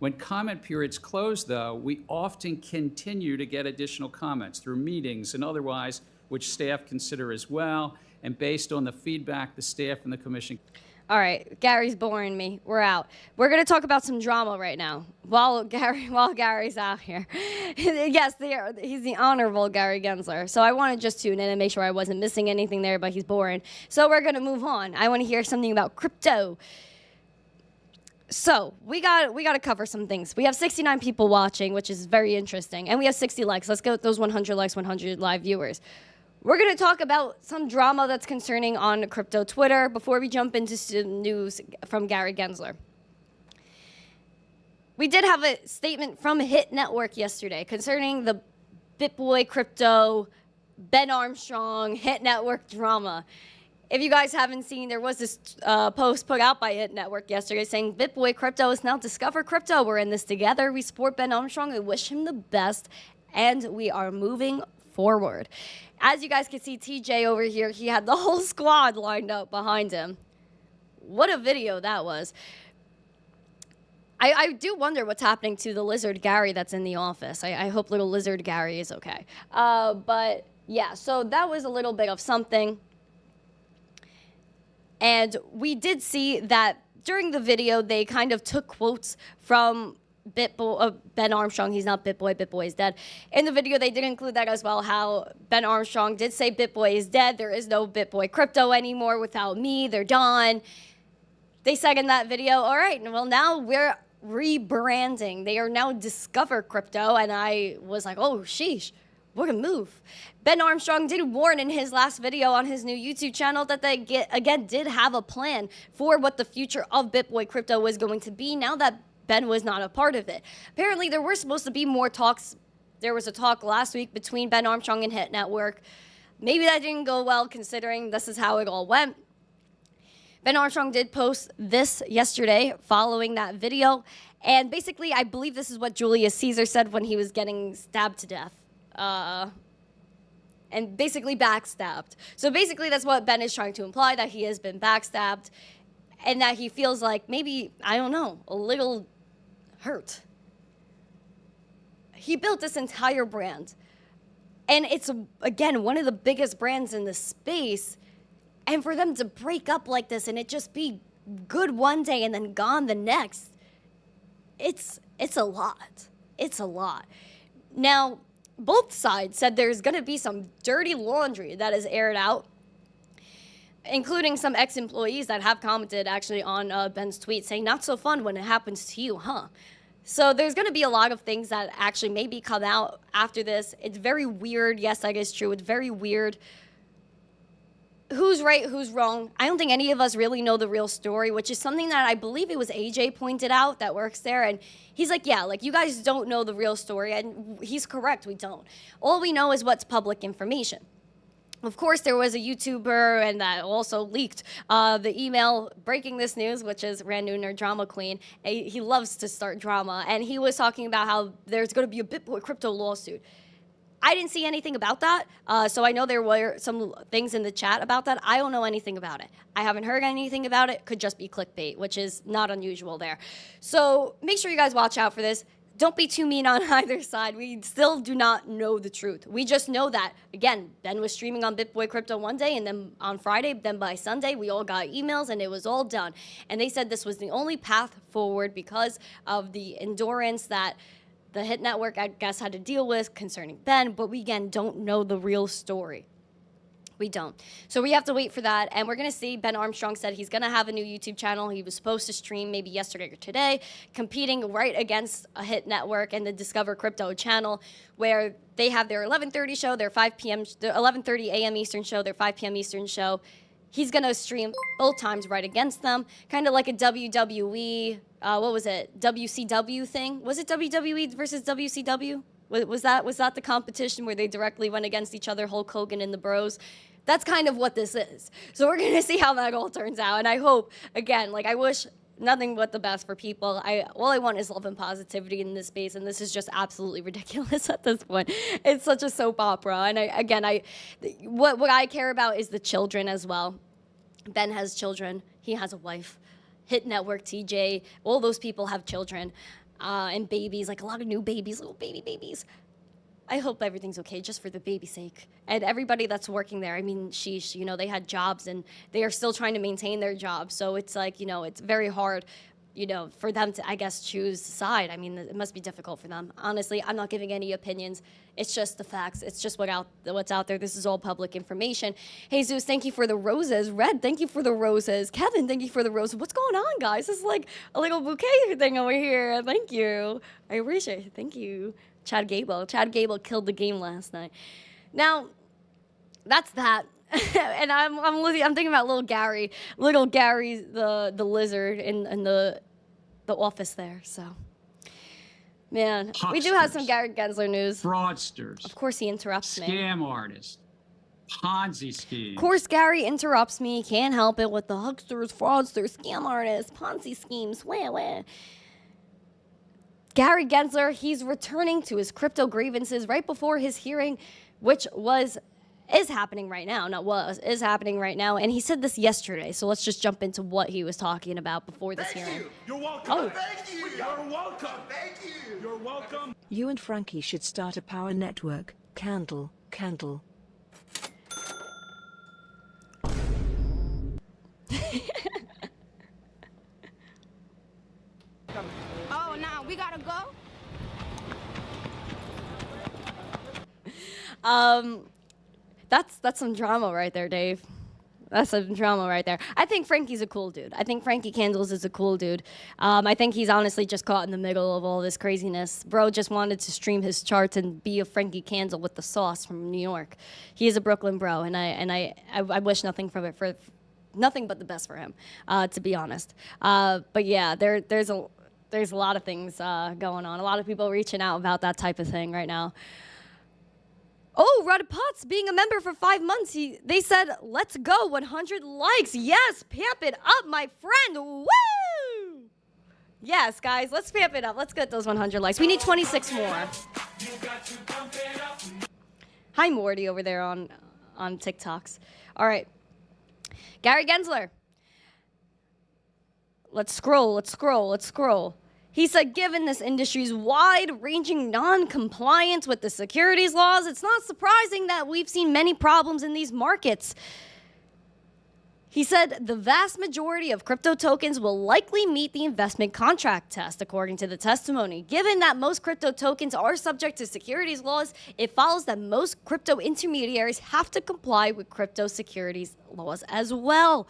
S5: When comment periods close, though, we often continue to get additional comments through meetings and otherwise, which staff consider as well. And based on the feedback, the staff and the commission.
S1: All right, Gary's boring me. We're out. We're going to talk about some drama right now while Gary's out here. Yes, he's the honorable Gary Gensler. So I wanted to just tune in and make sure I wasn't missing anything there, but he's boring. So we're going to move on. I want to hear something about crypto. So we got to cover some things. We have 69 people watching, which is very interesting, and we have 60 likes. Let's get those 100 likes, 100 live viewers. We're going to talk about some drama that's concerning on crypto Twitter before we jump into some news from Gary Gensler. We did have a statement from Hit Network yesterday concerning the BitBoy crypto, Ben Armstrong, Hit Network drama. If you guys haven't seen, there was this post put out by Hit Network yesterday saying, BitBoy Crypto is now Discover Crypto. We're in this together. We support Ben Armstrong. We wish him the best, and we are moving forward. As you guys can see, TJ over here, he had the whole squad lined up behind him. What a video that was. I do wonder what's happening to the lizard Gary that's in the office. I hope little lizard Gary is okay. But yeah, so that was a little bit of something. And we did see that during the video, they kind of took quotes from Ben Armstrong. He's not BitBoy. BitBoy is dead. In the video, they did include that as well, how Ben Armstrong did say BitBoy is dead. There is no BitBoy crypto anymore without me. They're done. They said in that video, all right, well, now we're rebranding. They are now Discover Crypto. And I was like, oh, sheesh. What a move. Ben Armstrong did warn in his last video on his new YouTube channel that they, again, did have a plan for what the future of BitBoy crypto was going to be now that Ben was not a part of it. Apparently, there were supposed to be more talks. There was a talk last week between Ben Armstrong and Hit Network. Maybe that didn't go well considering this is how it all went. Ben Armstrong did post this yesterday following that video. And basically, I believe this is what Julius Caesar said when he was getting stabbed to death. And basically backstabbed. So basically that's what Ben is trying to imply, that he has been backstabbed and that he feels like maybe, I don't know, a little hurt. He built this entire brand. And it's, again, one of the biggest brands in the space. And for them to break up like this and it just be good one day and then gone the next, it's a lot. It's a lot. Now, both sides said there's going to be some dirty laundry that is aired out, including some ex-employees that have commented actually on Ben's tweet saying, not so fun when it happens to you, huh? So there's going to be a lot of things that actually maybe come out after this. It's very weird. Yes, that is true. It's very weird. who's right, who's wrong. I don't think any of us really know the real story, which is something that I believe it was AJ pointed out that works there. And he's like, yeah, like, you guys don't know the real story. And he's correct, we don't. All we know is what's public information. Of course, there was a YouTuber, and that also leaked the email breaking this news, which is Randi, drama queen. He loves to start drama. And he was talking about how there's going to be a Bitboy crypto lawsuit. I didn't see anything about that, so I know there were some things in the chat about that. I don't know anything about it. I haven't heard anything about it. Could just be clickbait, which is not unusual there. So make sure you guys watch out for this. Don't be too mean on either side. We still do not know the truth. We just know that, again, Ben was streaming on Bitboy Crypto one day, and then on Friday, then by Sunday, we all got emails, and it was all done. And they said this was the only path forward because of the endurance that the hit network, I guess, had to deal with concerning Ben, but we, again, don't know the real story. We don't. So we have to wait for that, and we're going to see. Ben Armstrong said he's going to have a new YouTube channel. He was supposed to stream maybe yesterday or today, competing right against a hit network and the Discover Crypto channel, where they have their 11:30 show, their 5 p.m., their 11:30 a.m. Eastern show, their 5 p.m. Eastern show. He's going to stream both times right against them, kind of like a WWE, what was it, WCW thing? Was it WWE versus WCW? Was that the competition where they directly went against each other, Hulk Hogan and the Bros? That's kind of what this is. So we're going to see how that all turns out. And I hope, again, like, I wish nothing but the best for people. All I want is love and positivity in this space, and this is just absolutely ridiculous at this point. It's such a soap opera. And what I care about is the children as well. Ben has children. He has a wife. Hit Network, TJ, all those people have children and babies, like a lot of new babies, little babies. I hope everything's okay, just for the baby's sake. And everybody that's working there, I mean, sheesh, you know, they had jobs and they are still trying to maintain their jobs. So it's like, you know, it's very hard, you know, for them to, I guess, choose side. I mean, it must be difficult for them. Honestly, I'm not giving any opinions. It's just the facts. It's just what's out there. This is all public information. Jesus, thank you for the roses. Red, thank you for the roses. Kevin, thank you for the roses. What's going on, guys? This is like a little bouquet thing over here. Thank you. I appreciate it. Thank you. Chad Gable killed the game last night. Now, that's that. And I'm thinking about little Gary, the lizard in the office there. So, man,
S5: Hucksters,
S1: we do have some Gary Gensler news.
S5: Fraudsters.
S1: Of course, he interrupts me.
S5: Scam artists. Ponzi schemes.
S1: Of course, Gary interrupts me. Can't help it with the hucksters, fraudsters, scam artists, Ponzi schemes. Wah. Gary Gensler, he's returning to his crypto grievances right before his hearing, which is happening right now. Is happening right now. And he said this yesterday. So let's just jump into what he was talking about before this hearing.
S6: You're welcome.
S1: Oh.
S6: Thank you. You're welcome. Thank you. You're welcome.
S7: You and Frankie should start a power network. Candle.
S8: Oh, now we gotta go?
S1: That's some drama right there, Dave. That's some drama right there. I think Frankie's a cool dude. I think Frankie Candles is a cool dude. I think he's honestly just caught in the middle of all this craziness. Bro just wanted to stream his charts and be a Frankie Candle with the sauce from New York. He is a Brooklyn bro, and I wish nothing from it for nothing but the best for him, to be honest. But yeah, there's a lot of things going on. A lot of people reaching out about that type of thing right now. Oh, Ruddy Potts being a member for 5 months. They said, let's go, 100 likes. Yes, pamp it up, my friend. Woo! Yes, guys, let's pamp it up. Let's get those 100 likes. We need 26 more. Hi, Morty, over there on TikToks. All right. Gary Gensler. Let's scroll. He said, given this industry's wide-ranging non-compliance with the securities laws, it's not surprising that we've seen many problems in these markets. He said the vast majority of crypto tokens will likely meet the investment contract test, according to the testimony. Given that most crypto tokens are subject to securities laws, it follows that most crypto intermediaries have to comply with crypto securities laws as well.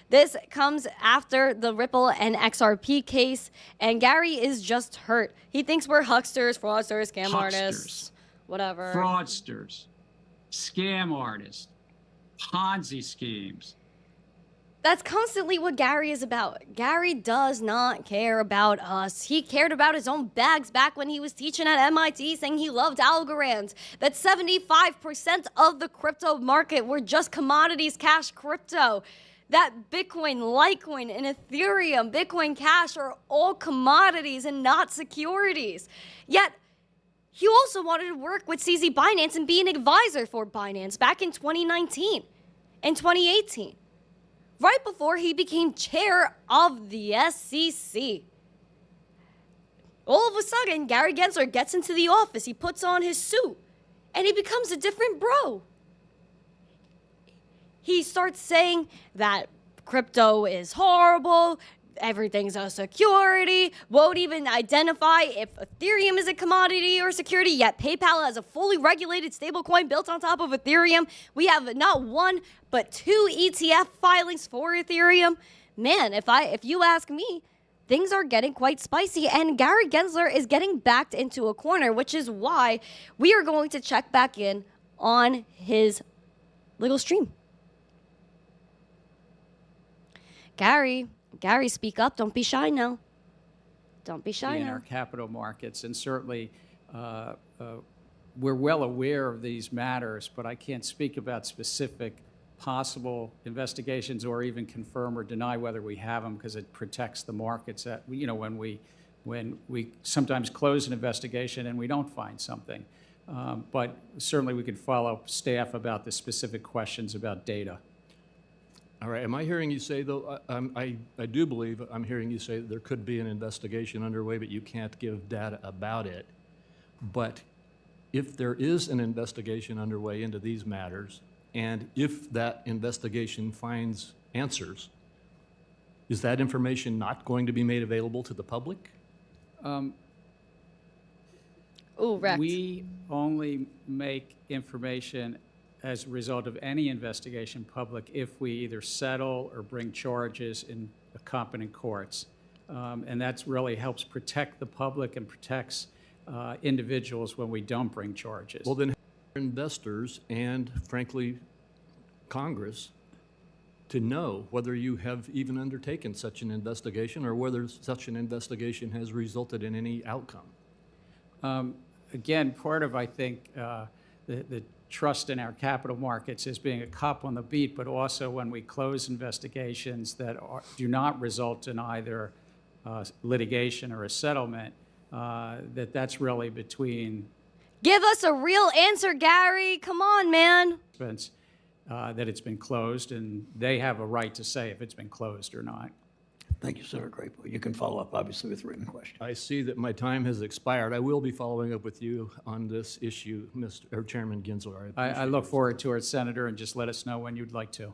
S1: This comes after the Ripple and XRP case, and Gary is just hurt. He thinks we're hucksters, fraudsters, scam artists, whatever.
S5: Fraudsters, scam artists, Ponzi schemes.
S1: That's constantly what Gary is about. Gary does not care about us. He cared about his own bags back when he was teaching at MIT, saying he loved Algorand. That 75% of the crypto market were just commodities, cash, crypto. That Bitcoin, Litecoin, and Ethereum, Bitcoin Cash are all commodities and not securities. Yet, he also wanted to work with CZ Binance and be an advisor for Binance back in 2019 and 2018. Right before he became chair of the SEC. All of a sudden, Gary Gensler gets into the office, he puts on his suit, and he becomes a different bro. He starts saying that crypto is horrible, everything's a security, won't even identify if Ethereum is a commodity or security, yet PayPal has a fully regulated stablecoin built on top of Ethereum. We have not one, but 2 ETF filings for Ethereum. Man, if you ask me, things are getting quite spicy, and Gary Gensler is getting backed into a corner, which is why we are going to check back in on his little stream. Gary, speak up. Don't be shy now. Don't be shy
S5: in
S1: now.
S5: our capital markets, and certainly we're well aware of these matters, but I can't speak about specific possible investigations or even confirm or deny whether we have them, because it protects the markets. That when we sometimes close an investigation and we don't find something, but certainly we could follow up staff about the specific questions about data.
S9: All right. Am I hearing you say, though, I do believe I'm hearing you say that there could be an investigation underway, but you can't give data about it. But if there is an investigation underway into these matters, and if that investigation finds answers, is that information not going to be made available to the public?
S1: Wrecked.
S5: We only make information as a result of any investigation public if we either settle or bring charges in competent courts. And that really helps protect the public and protects individuals when we don't bring charges.
S9: Well, then investors and, frankly, Congress to know whether you have even undertaken such an investigation or whether such an investigation has resulted in any outcome.
S5: Again, part of, I think, the trust in our capital markets is being a cop on the beat, but also when we close investigations that do not result in either litigation or a settlement, that's really between...
S1: Give us a real answer, Gary. Come on, man.
S5: That it's been closed, and they have a right to say if it's been closed or not.
S2: Thank you, Senator Crapo. You can follow up, obviously, with written questions.
S9: I see that my time has expired. I will be following up with you on this issue, Chairman Gensler.
S5: I look forward to it, Senator, and just let us know when you'd like to.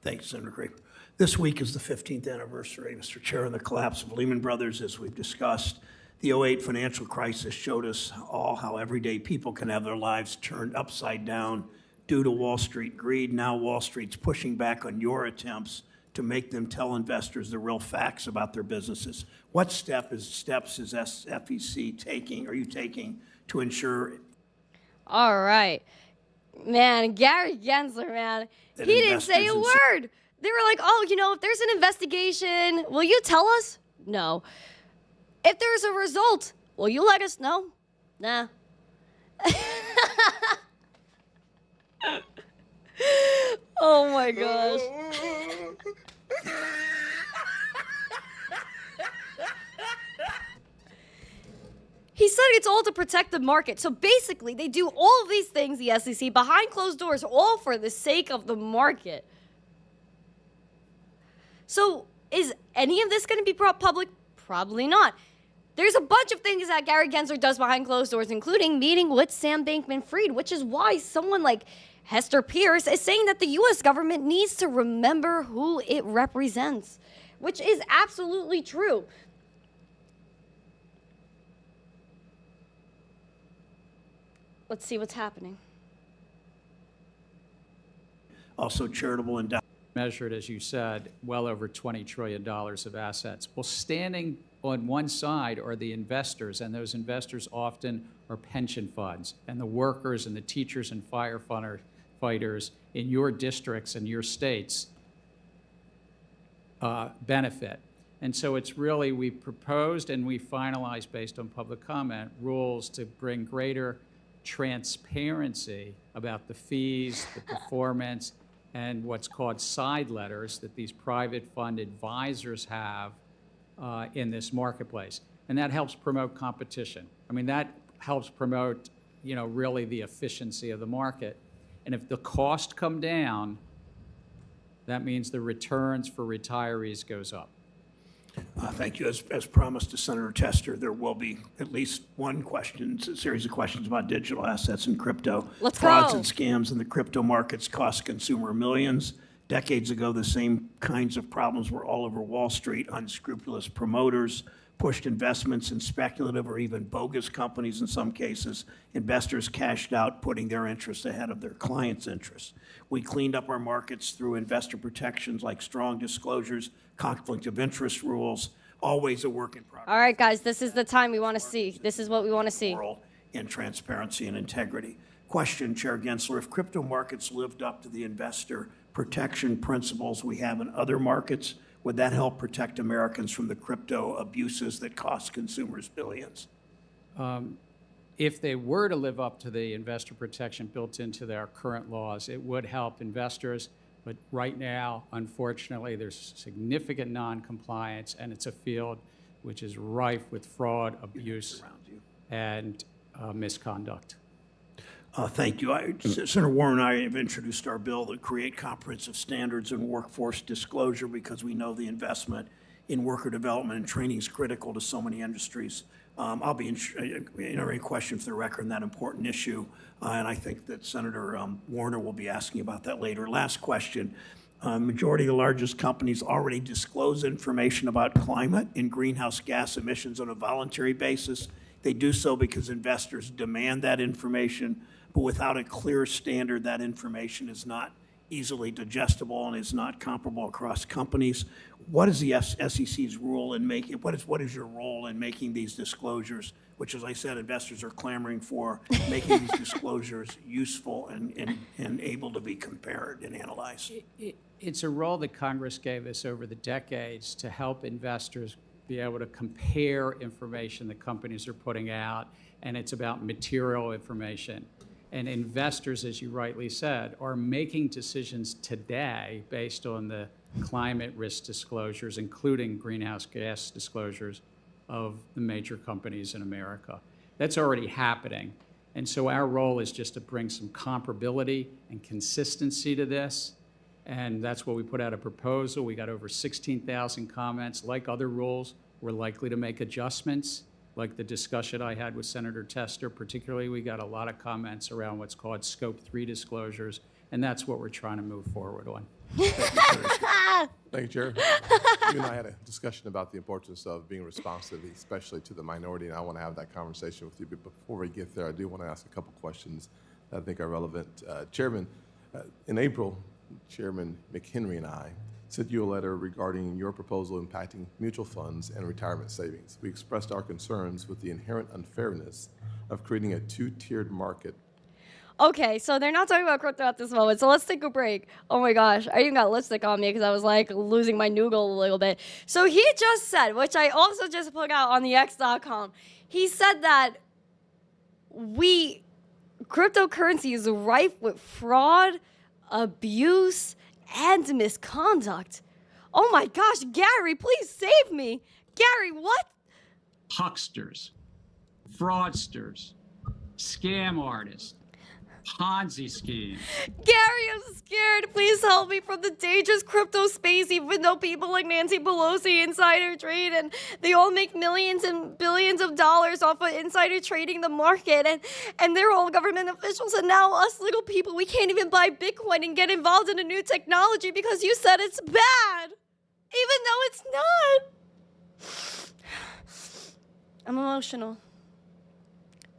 S2: Thank you, Senator Crapo. This week is the 15th anniversary, Mr. Chair, of the collapse of Lehman Brothers, as we've discussed. The 2008 financial crisis showed us all how everyday people can have their lives turned upside down due to Wall Street greed. Now Wall Street's pushing back on your attempts to make them tell investors the real facts about their businesses. What steps is FEC taking, are you taking to ensure?
S1: All right. Man, Gary Gensler, man, he didn't say a word. They were like, oh, if there's an investigation, will you tell us? No. If there's a result, will you let us know? Nah. Oh my gosh. He said it's all to protect the market. So basically, they do all of these things, the SEC, behind closed doors, all for the sake of the market. So is any of this going to be brought public? Probably not. There's a bunch of things that Gary Gensler does behind closed doors, including meeting with Sam Bankman-Fried, which is why someone like Hester Pierce is saying that the U.S. government needs to remember who it represents, which is absolutely true. Let's see what's happening.
S2: Also charitable endowment.
S5: Measured, as you said, well over $20 trillion of assets. Well, standing on one side are the investors, and those investors often are pension funds, and the workers and the teachers and fighters in your districts and your states benefit. And so it's really, we proposed and we finalized based on public comment rules to bring greater transparency about the fees, the performance, and what's called side letters that these private fund advisors have in this marketplace. And that helps promote competition. I mean, that helps promote, really the efficiency of the market. And if the costs come down, that means the returns for retirees goes up.
S2: Thank you. As promised to Senator Tester, there will be at least one question, a series of questions about digital assets and crypto.
S1: Let's
S2: Frauds
S1: go.
S2: and scams in the crypto markets cost consumer millions. Decades ago, the same kinds of problems were all over Wall Street. Unscrupulous promoters pushed investments in speculative or even bogus companies in some cases. Investors cashed out, putting their interests ahead of their clients' interests. We cleaned up our markets through investor protections like strong disclosures, conflict of interest rules, always a work in progress.
S1: All right, guys, this is the time we want to see. This is what we want to see.
S2: In transparency and integrity. Question, Chair Gensler, if crypto markets lived up to the investor protection principles we have in other markets, would that help protect Americans from the crypto abuses that cost consumers billions?
S5: If they were to live up to the investor protection built into their current laws, it would help investors. But right now, unfortunately, there's significant non-compliance, and it's a field which is rife with fraud, abuse, and misconduct.
S2: Thank you. Senator Warren and I have introduced our bill to create comprehensive standards in workforce disclosure because we know the investment in worker development and training is critical to so many industries. I'll be entering a question for the record on that important issue, and I think that Senator Warner will be asking about that later. Last question. Majority of the largest companies already disclose information about climate and greenhouse gas emissions on a voluntary basis. They do so because investors demand that information, but without a clear standard, that information is not easily digestible and is not comparable across companies. What is the SEC's role in making, what is your role in making these disclosures, which, as I said, investors are clamoring for, making these disclosures useful and able to be compared and analyzed?
S5: It's a role that Congress gave us over the decades to help investors be able to compare information that companies are putting out, and it's about material information. And investors, as you rightly said, are making decisions today based on the climate risk disclosures, including greenhouse gas disclosures of the major companies in America. That's already happening. And so our role is just to bring some comparability and consistency to this. And that's what we put out a proposal. We got over 16,000 comments. Like other rules, we're likely to make adjustments. Like the discussion I had with Senator Tester, particularly, we got a lot of comments around what's called Scope 3 disclosures, and that's what we're trying to move forward on.
S10: Thank you, Chair. You and I had a discussion about the importance of being responsive, especially to the minority, and I want to have that conversation with you. But before we get there, I do want to ask a couple questions that I think are relevant. Chairman, in April, Chairman McHenry and I sent you a letter regarding your proposal impacting mutual funds and retirement savings. We expressed our concerns with the inherent unfairness of creating a two-tiered market.
S1: Okay, so they're not talking about crypto at this moment, so let's take a break. Oh my gosh, I even got lipstick on me because I was like losing my nougat a little bit. So he just said, which I also just put out on the X.com, he said that cryptocurrency is rife with fraud, abuse, and misconduct. Oh my gosh, Gary, please save me. Gary, what?
S5: Hucksters, fraudsters, scam artists, Ponzi schemes.
S1: Gary, I'm scared. Please help me from the dangerous crypto space, even though people like Nancy Pelosi insider trade and they all make millions and billions of dollars off of insider trading the market, and they're all government officials, and now us little people, we can't even buy Bitcoin and get involved in a new technology because you said it's bad, even though it's not. I'm emotional.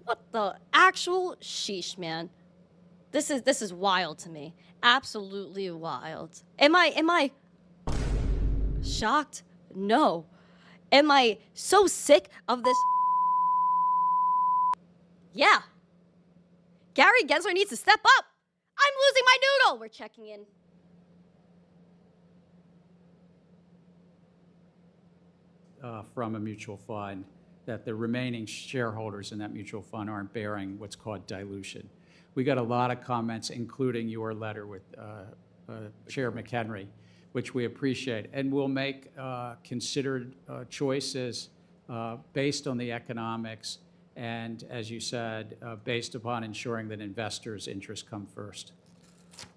S1: What the actual sheesh, man. This is wild to me. Absolutely wild. Am I shocked? No. Am I so sick of this? Yeah. Gary Gensler needs to step up. I'm losing my Oh, we're checking in.
S5: From a mutual fund, that the remaining shareholders in that mutual fund aren't bearing what's called dilution. We got a lot of comments, including your letter with Chair McHenry, which we appreciate. And we'll make considered choices based on the economics and, as you said, based upon ensuring that investors' interests come first.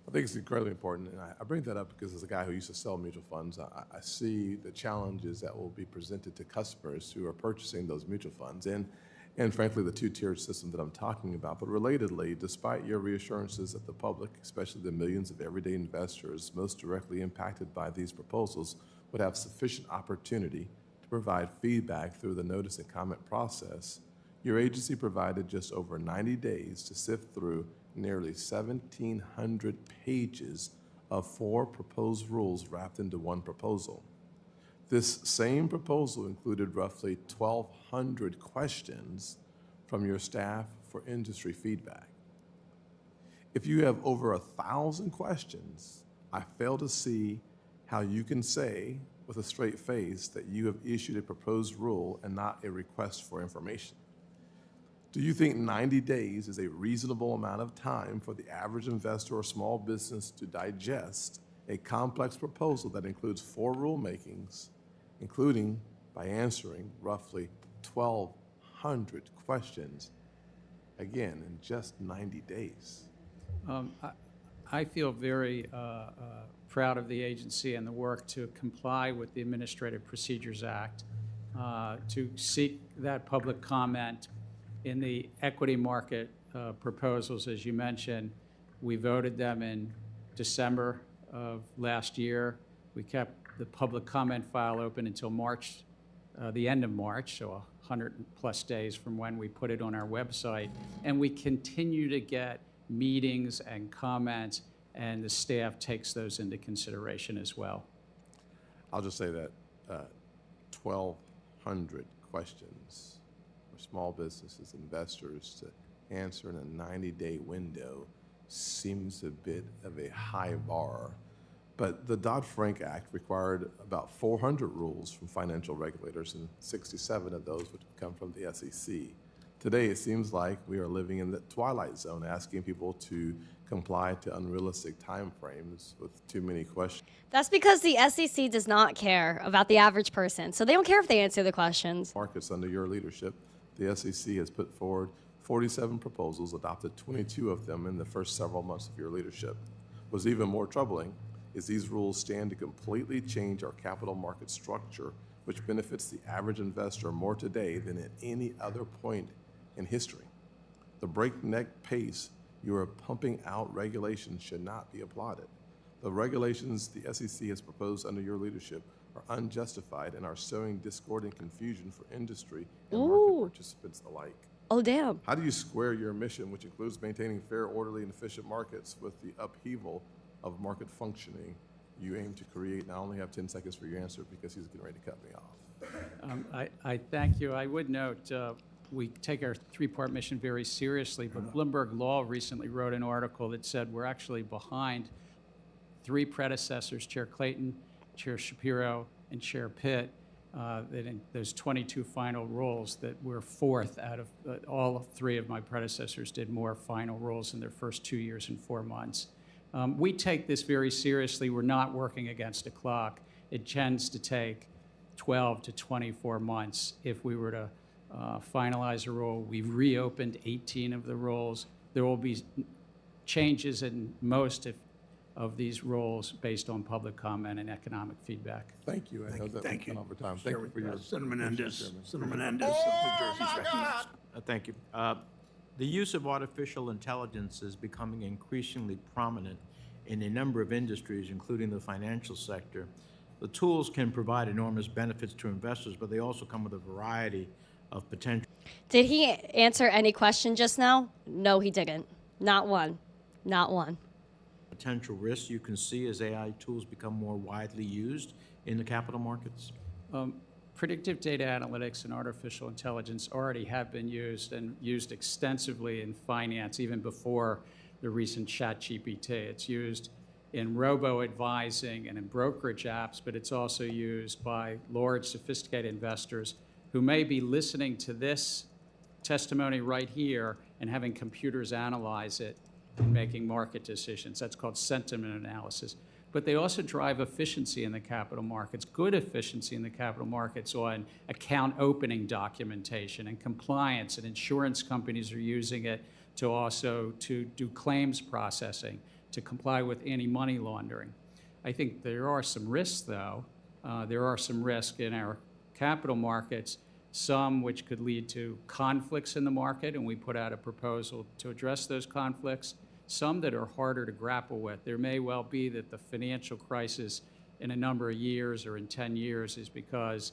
S10: I think it's incredibly important, and I bring that up because as a guy who used to sell mutual funds, I see the challenges that will be presented to customers who are purchasing those mutual funds, and frankly, the two-tiered system that I'm talking about. But relatedly, despite your reassurances that the public, especially the millions of everyday investors most directly impacted by these proposals, would have sufficient opportunity to provide feedback through the notice and comment process, your agency provided just over 90 days to sift through nearly 1,700 pages of 4 proposed rules wrapped into one proposal. This same proposal included roughly 1,200 questions from your staff for industry feedback. If you have over 1,000 questions, I fail to see how you can say with a straight face that you have issued a proposed rule and not a request for information. Do you think 90 days is a reasonable amount of time for the average investor or small business to digest a complex proposal that includes 4 rulemakings, including by answering roughly 1,200 questions, again, in just 90 days?
S5: I feel very proud of the agency and the work to comply with the Administrative Procedures Act, to seek that public comment in the equity market proposals. As you mentioned, we voted them in December of last year. We kept the public comment file open until March, the end of March, so 100+ days from when we put it on our website. And we continue to get meetings and comments, and the staff takes those into consideration as well.
S10: I'll just say that 1,200 questions for small businesses, investors to answer in a 90-day window seems a bit of a high bar. But the Dodd-Frank Act required about 400 rules from financial regulators, and 67 of those would come from the SEC. Today, it seems like we are living in the twilight zone, asking people to comply to unrealistic timeframes with too many questions.
S1: That's because the SEC does not care about the average person, so they don't care if they answer the questions.
S10: Markets under your leadership, the SEC has put forward 47 proposals, adopted 22 of them in the first several months of your leadership. What's even more troubling is these rules stand to completely change our capital market structure, which benefits the average investor more today than at any other point in history. The breakneck pace you are pumping out regulations should not be applauded. The regulations the SEC has proposed under your leadership are unjustified and are sowing discord and confusion for industry and market participants alike.
S1: Oh, damn.
S10: How do you square your mission, which includes maintaining fair, orderly, and efficient markets, with the upheaval of market functioning you aim to create? Now, I only have 10 seconds for your answer because he's getting ready to cut me off.
S5: I thank you. I would note we take our 3-part mission very seriously, but Bloomberg Law recently wrote an article that said we're actually behind 3 predecessors, Chair Clayton, Chair Shapiro, and Chair Pitt, that in those 22 final rules, that we're 4th out of all 3 of my predecessors did more final rules in their first 2 years and 4 months. We take this very seriously. We're not working against a clock. It tends to take 12 to 24 months. If we were to finalize a rule, we've reopened 18 of the rules. There will be changes in most of these rules based on public comment and economic feedback.
S10: Thank you. I know that
S2: Thank you.
S10: over time. Thank you for your
S2: Senator Menendez. Senator Menendez of New Jersey is recognized.
S11: Thank you. The use of artificial intelligence is becoming increasingly prominent in a number of industries, including the financial sector. The tools can provide enormous benefits to investors, but they also come with a variety of potential.
S1: Did he answer any question just now? No, he didn't. Not one. Not one.
S11: Potential risks you can see as AI tools become more widely used in the capital markets?
S5: Predictive data analytics and artificial intelligence already have been used, and used extensively in finance, even before the recent ChatGPT. It's used in robo-advising and in brokerage apps, but it's also used by large, sophisticated investors who may be listening to this testimony right here and having computers analyze it and making market decisions. That's called sentiment analysis. But they also drive efficiency in the capital markets, good efficiency in the capital markets on account opening documentation and compliance, and insurance companies are using it to also to do claims processing, to comply with anti-money laundering. I think there are some risks, though. There are some risks in our capital markets, some which could lead to conflicts in the market, and we put out a proposal to address those conflicts, some that are harder to grapple with. There may well be that the financial crisis in a number of years or in 10 years is because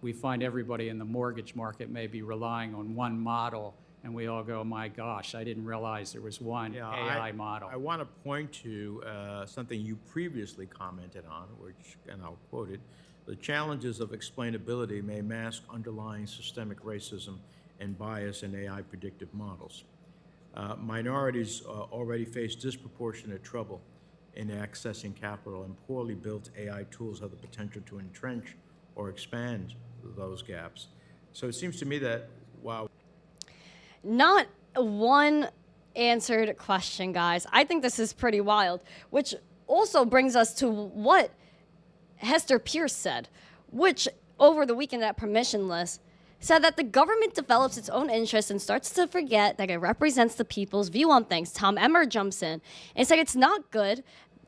S5: we find everybody in the mortgage market may be relying on one model, and we all go, my gosh, I didn't realize there was one AI model.
S11: I want to point to something you previously commented on, which, and I'll quote it, the challenges of explainability may mask underlying systemic racism and bias in AI predictive models. Minorities already face disproportionate trouble in accessing capital, and poorly built AI tools have the potential to entrench or expand those gaps. So it seems to me that while
S1: Not one answered question, guys. I think this is pretty wild, which also brings us to what Hester Pierce said, which over the weekend at Permissionless said that the government develops its own interests and starts to forget that it represents the people's view on things. Tom Emmer jumps in and said it's not good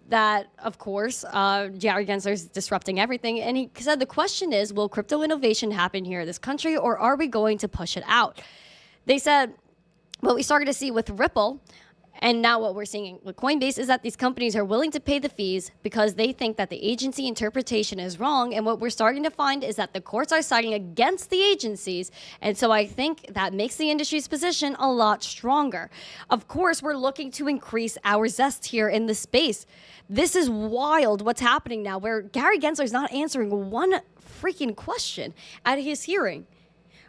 S1: that, of course, Gary Gensler is disrupting everything. And he said the question is, will crypto innovation happen here in this country, or are we going to push it out? They said what we started to see with Ripple and now what we're seeing with Coinbase is that these companies are willing to pay the fees because they think that the agency interpretation is wrong. And what we're starting to find is that the courts are siding against the agencies. And so I think that makes the industry's position a lot stronger. Of course, we're looking to increase our zest here in the space. This is wild what's happening now, where Gary Gensler is not answering one freaking question at his hearing,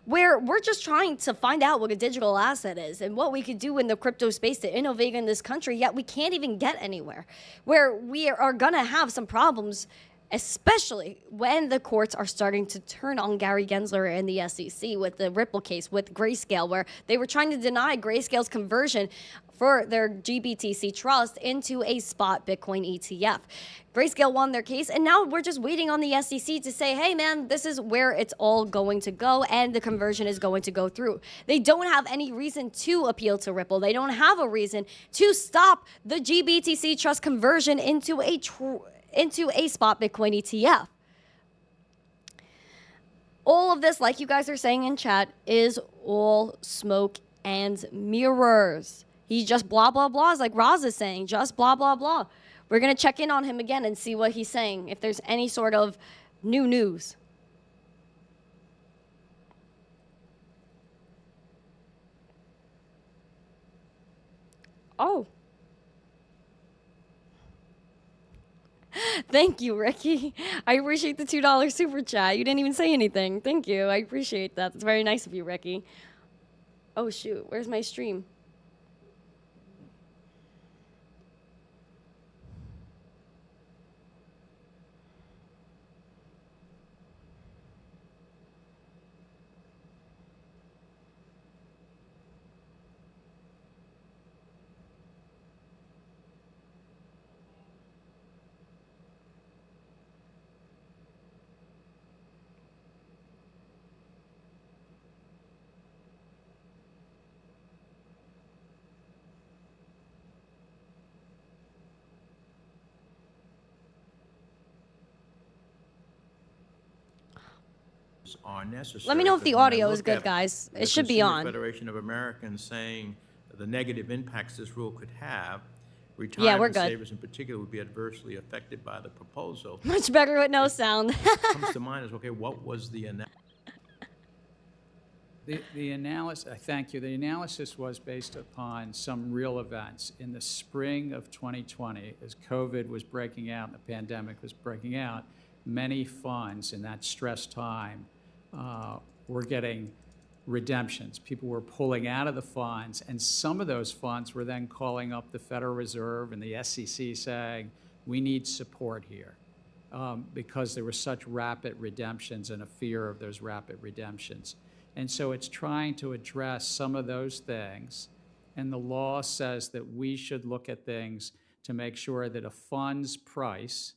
S1: where we're just trying to find out what a digital asset is and what we could do in the crypto space to innovate in this country, yet we can't even get anywhere, where we are going to have some problems, especially when the courts are starting to turn on Gary Gensler and the SEC with the Ripple case, with Grayscale, where they were trying to deny Grayscale's conversion for their GBTC trust into a spot Bitcoin ETF. Grayscale won their case, and now we're just waiting on the SEC to say, hey, man, this is where it's all going to go, and the conversion is going to go through. They don't have any reason to appeal to Ripple. They don't have a reason to stop the GBTC trust conversion into a spot Bitcoin ETF. All of this, like you guys are saying in chat, is all smoke and mirrors. He just blah, blah, blah, like Roz is saying, just blah, blah, blah. We're going to check in on him again and see what he's saying, if there's any sort of new news. Oh. Thank you, Ricky. I appreciate the $2 super chat. You didn't even say anything. Thank you. I appreciate that. It's very nice of you, Ricky. Oh, shoot. Where's my stream?
S11: are necessary.
S1: Let me know if the
S11: Because when I
S1: audio is
S11: look
S1: good,
S11: at
S1: guys.
S11: the
S1: It should be
S11: Consumer
S1: on.
S11: Federation of Americans saying the negative impacts this rule could have,
S1: Yeah, we're
S11: retirement
S1: good.
S11: savers in particular would be adversely affected by the proposal.
S1: Much better with no sound.
S11: Comes to mind is, okay, what was the
S5: The analysis, thank you. The analysis was based upon some real events. In the spring of 2020, as COVID was breaking out and the pandemic was breaking out, many funds in that stressed time were getting redemptions. People were pulling out of the funds, and some of those funds were then calling up the Federal Reserve and the SEC saying, we need support here, because there were such rapid redemptions and a fear of those rapid redemptions. And so it's trying to address some of those things, and the law says that we should look at things to make sure that a fund's price,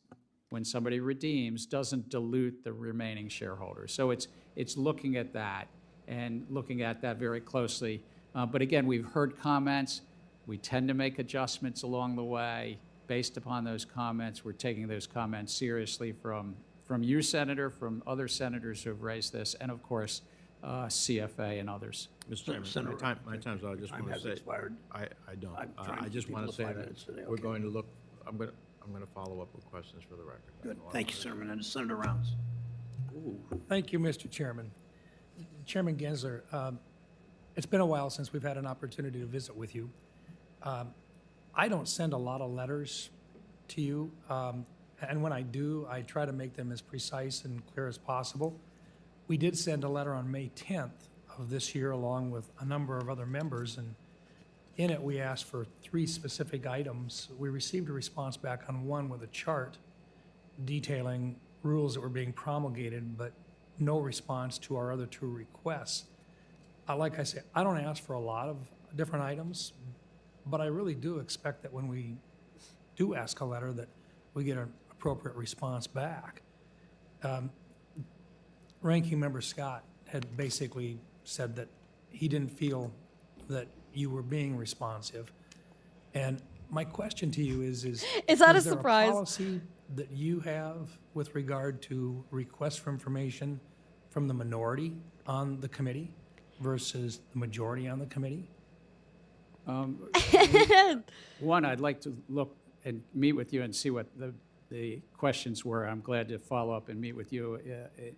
S5: when somebody redeems, doesn't dilute the remaining shareholders. So it's looking at that and looking at that very closely. But again, we've heard comments. We tend to make adjustments along the way based upon those comments. We're taking those comments seriously from you, Senator, from other senators who have raised this, and of course, CFA and others.
S11: Mr. Chairman,
S2: Senator,
S11: my time's out. I just
S2: time
S11: want to
S2: has
S11: say,
S2: expired.
S11: I don't.
S2: I'm trying to
S11: I just
S2: keep
S11: want to
S2: people
S11: say
S2: to 5
S11: that
S2: minutes today,
S11: we're
S2: okay.
S11: going to look, I'm going to follow up with questions for the record.
S2: Good. Thank you, Senator Menendez. Senator Rounds.
S12: Thank you, Mr. Chairman. Chairman Gensler, it's been a while since we've had an opportunity to visit with you. I don't send a lot of letters to you, and when I do, I try to make them as precise and clear as possible. We did send a letter on May 10th of this year along with a number of other members, and in it we asked for 3 specific items. We received a response back on one with a chart detailing rules that were being promulgated, but no response to our other 2 requests. Like I say, I don't ask for a lot of different items, but I really do expect that when we do ask a letter that we get an appropriate response back. Ranking Member Scott had basically said that he didn't feel that you were being responsive. And my question to you is
S1: that a
S12: there
S1: surprise?
S12: a policy that you have with regard to requests for information from the minority on the committee versus the majority on the committee?
S5: One, I'd like to look and meet with you and see what the questions were. I'm glad to follow up and meet with you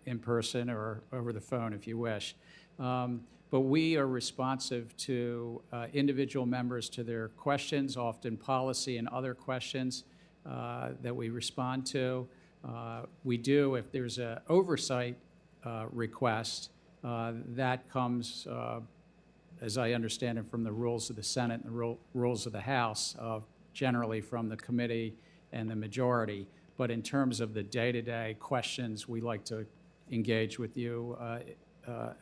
S5: in person or over the phone if you wish. But we are responsive to individual members, to their questions, often policy and other questions that we respond to. We do, if there's an oversight request, that comes, as I understand it, from the rules of the Senate and the rules of the House, generally from the committee and the majority. But in terms of the day-to-day questions, we like to engage with you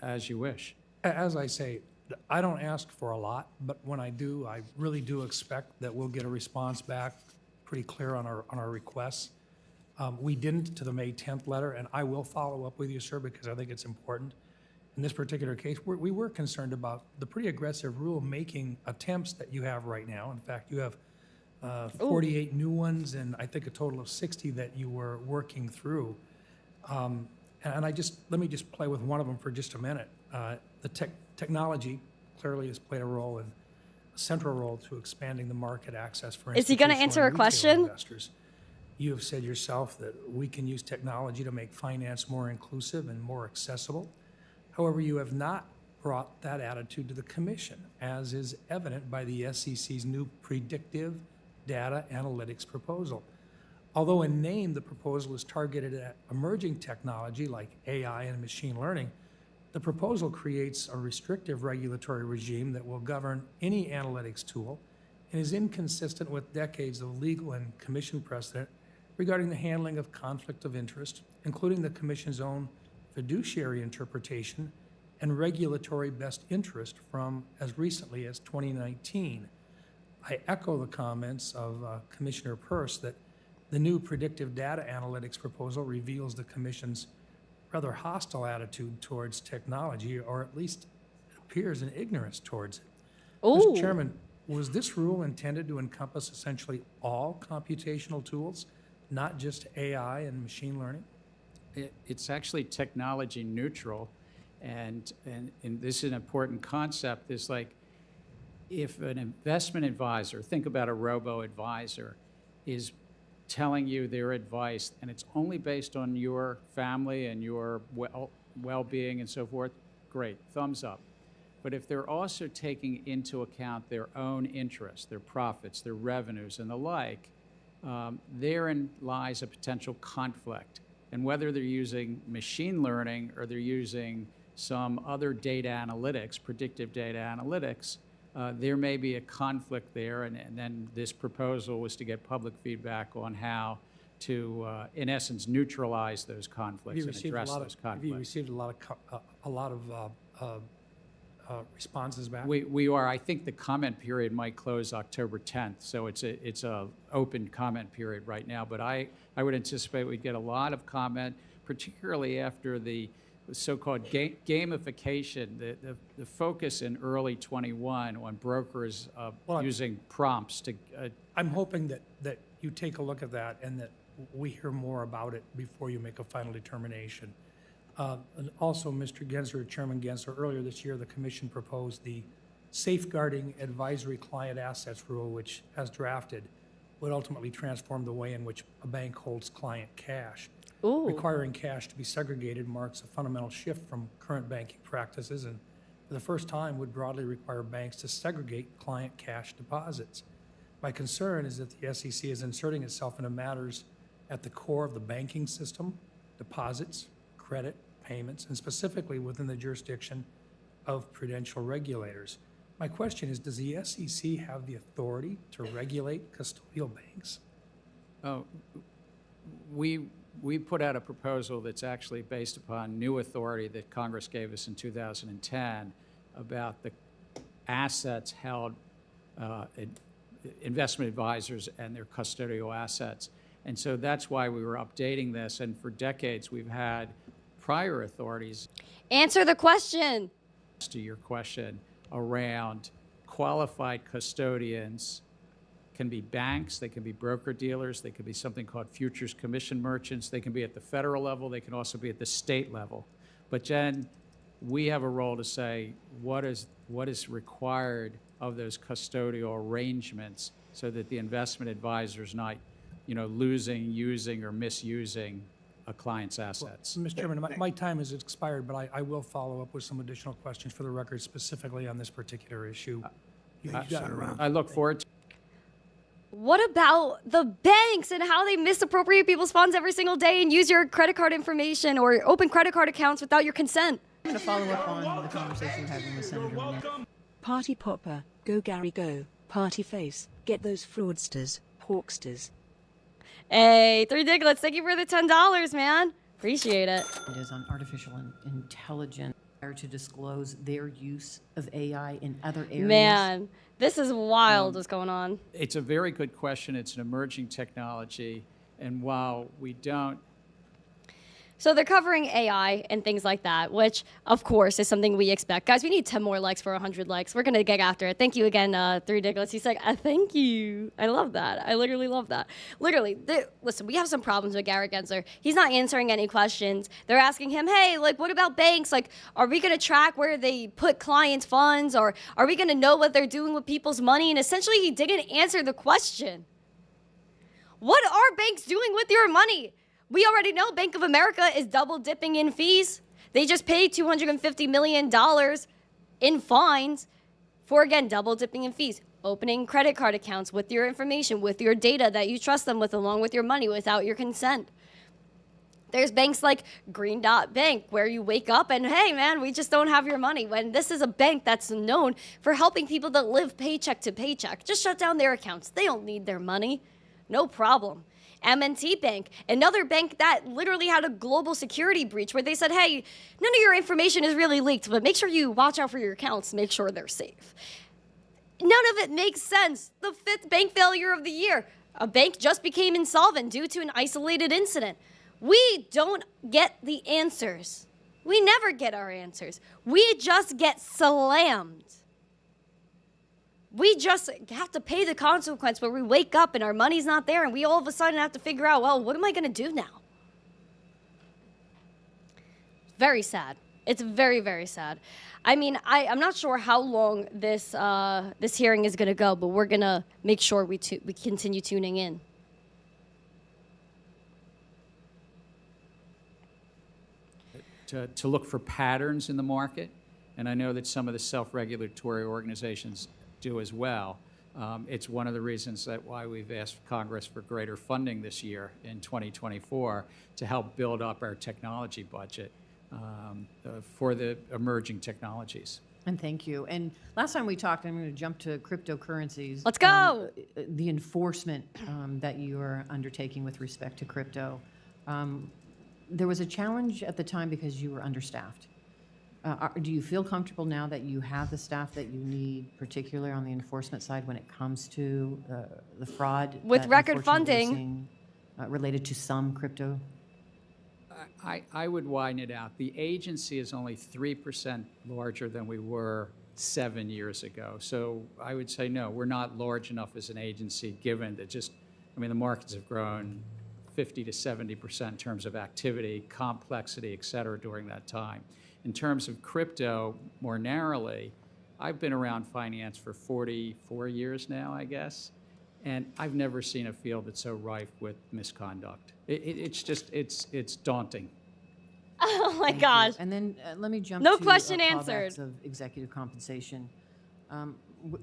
S5: as you wish.
S12: As I say, I don't ask for a lot, but when I do, I really do expect that we'll get a response back pretty clear on our requests. We didn't to the May 10th letter, and I will follow up with you, sir, because I think it's important. In this particular case, we were concerned about the pretty aggressive rule-making attempts that you have right now. In fact, you have 48 new ones, and I think a total of 60 that you were working through. And let me just play with one of them for just a minute. The technology clearly has played a central role to expanding the market access for
S1: Is he going to
S12: institutional
S1: answer a
S12: and retail
S1: question?
S12: investors. You have said yourself that we can use technology to make finance more inclusive and more accessible. However, you have not brought that attitude to the Commission, as is evident by the SEC's new predictive data analytics proposal. Although in name, the proposal is targeted at emerging technology like AI and machine learning, the proposal creates a restrictive regulatory regime that will govern any analytics tool and is inconsistent with decades of legal and Commission precedent regarding the handling of conflict of interest, including the Commission's own fiduciary interpretation and regulatory best interest from as recently as 2019. I echo the comments of Commissioner Peirce that the new predictive data analytics proposal reveals the Commission's rather hostile attitude towards technology, or at least it appears an ignorance towards it. Mr. Chairman, was this rule intended to encompass essentially all computational tools, not just AI and machine learning?
S5: It's actually technology neutral, and this is an important concept. Is like if an investment advisor, think about a robo-advisor, is telling you their advice, and it's only based on your family and your well-being and so forth, great, thumbs up. But if they're also taking into account their own interests, their profits, their revenues, and the like, therein lies a potential conflict. And whether they're using machine learning or they're using some other data analytics, predictive data analytics, there may be a conflict there, and then this proposal was to get public feedback on how to, in essence, neutralize those conflicts and address those conflicts.
S12: Have you received a lot of responses back?
S5: We are. I think the comment period might close October 10th, so it's a open comment period right now. But I would anticipate we'd get a lot of comment, particularly after the so-called gamification, the focus in early 21 on brokers using prompts to.
S12: I'm hoping that you take a look at that and that we hear more about it before you make a final determination. And also, Mr. Gensler, Chairman Gensler, earlier this year, the Commission proposed the Safeguarding Advisory Client Assets Rule, which, as drafted, would ultimately transform the way in which a bank holds client cash.
S1: Ooh.
S12: Requiring cash to be segregated marks a fundamental shift from current banking practices and, for the first time, would broadly require banks to segregate client cash deposits. My concern is that the SEC is inserting itself into matters at the core of the banking system, deposits, credit, payments, and specifically within the jurisdiction of prudential regulators. My question is, does the SEC have the authority to regulate custodial banks?
S5: Oh, we put out a proposal that's actually based upon new authority that Congress gave us in 2010 about the assets held, investment advisors and their custodial assets. And so that's why we were updating this. And for decades, we've had prior authorities.
S1: Answer the question.
S5: To your question around qualified custodians, can be banks, they can be broker-dealers, they could be something called futures commission merchants, they can be at the federal level, they can also be at the state level. But Jen, we have a role to say what is required of those custodial arrangements so that the investment advisor is not, losing, using, or misusing a client's assets.
S12: Well, Mr. Chairman, my time has expired, but I will follow up with some additional questions for the record, specifically on this particular issue.
S5: I look forward to.
S1: What about the banks and how they misappropriate people's funds every single day and use your credit card information or open credit card accounts without your consent?
S13: I'm going to follow up on the conversation you're having with Senator Monero.
S7: Party popper, go Gary go, party face, get those fraudsters, porksters.
S1: Hey, Three Diglets, thank you for the $10, man. Appreciate it.
S13: It is on artificial intelligence to disclose their use of AI in other areas.
S1: Man, this is wild what's going on.
S5: It's a very good question. It's an emerging technology. And while we don't.
S1: So they're covering AI and things like that, which, of course, is something we expect. Guys, we need 10 more likes for 100 likes. We're going to get after it. Thank you again, Three Diglets. He's like, thank you. I love that. I literally love that. Literally, listen, we have some problems with Garrett Gensler. He's not answering any questions. They're asking him, hey, what about banks? Are we going to track where they put clients' funds? Or are we going to know what they're doing with people's money? And essentially, he didn't answer the question. What are banks doing with your money? We already know Bank of America is double dipping in fees. They just paid $250 million in fines for, again, double dipping in fees. Opening credit card accounts with your information, with your data that you trust them with, along with your money without your consent. There's banks like Green Dot Bank where you wake up and, hey, man, we just don't have your money. When this is a bank that's known for helping people that live paycheck to paycheck. Just shut down their accounts. They don't need their money. No problem. M&T Bank, another bank that literally had a global security breach where they said, hey, none of your information is really leaked, but make sure you watch out for your accounts, make sure they're safe. None of it makes sense. The 5th bank failure of the year. A bank just became insolvent due to an isolated incident. We don't get the answers. We never get our answers. We just get slammed. We just have to pay the consequence where we wake up and our money's not there and we all of a sudden have to figure out, well, what am I going to do now? Very sad. It's very, very sad. I mean, I'm not sure how long this this hearing is going to go, but we're going to make sure we continue tuning in.
S5: To look for patterns in the market, and I know that some of the self-regulatory organizations do as well. It's one of the reasons that why we've asked Congress for greater funding this year in 2024 to help build up our technology budget. for the emerging technologies.
S13: And thank you. And last time we talked, I'm going to jump to cryptocurrencies.
S1: Let's go.
S13: The enforcement that you are undertaking with respect to crypto. There was a challenge at the time because you were understaffed. Do you feel comfortable now that you have the staff that you need, particularly on the enforcement side when it comes to the fraud?
S1: With
S13: that
S1: record
S13: unfortunately we're
S1: funding.
S13: seeing, related to some crypto?
S5: I would widen it out. The agency is only 3% larger than we were 7 years ago. So I would say, no, we're not large enough as an agency, given that the markets have grown 50 to 70% in terms of activity, complexity, et cetera, during that time. In terms of crypto, more narrowly, I've been around finance for 44 years now, I guess, and I've never seen a field that's so rife with misconduct. It's daunting.
S1: Oh my gosh.
S13: And then let me jump
S1: No
S13: to
S1: question
S13: clawbacks
S1: answered.
S13: of executive compensation.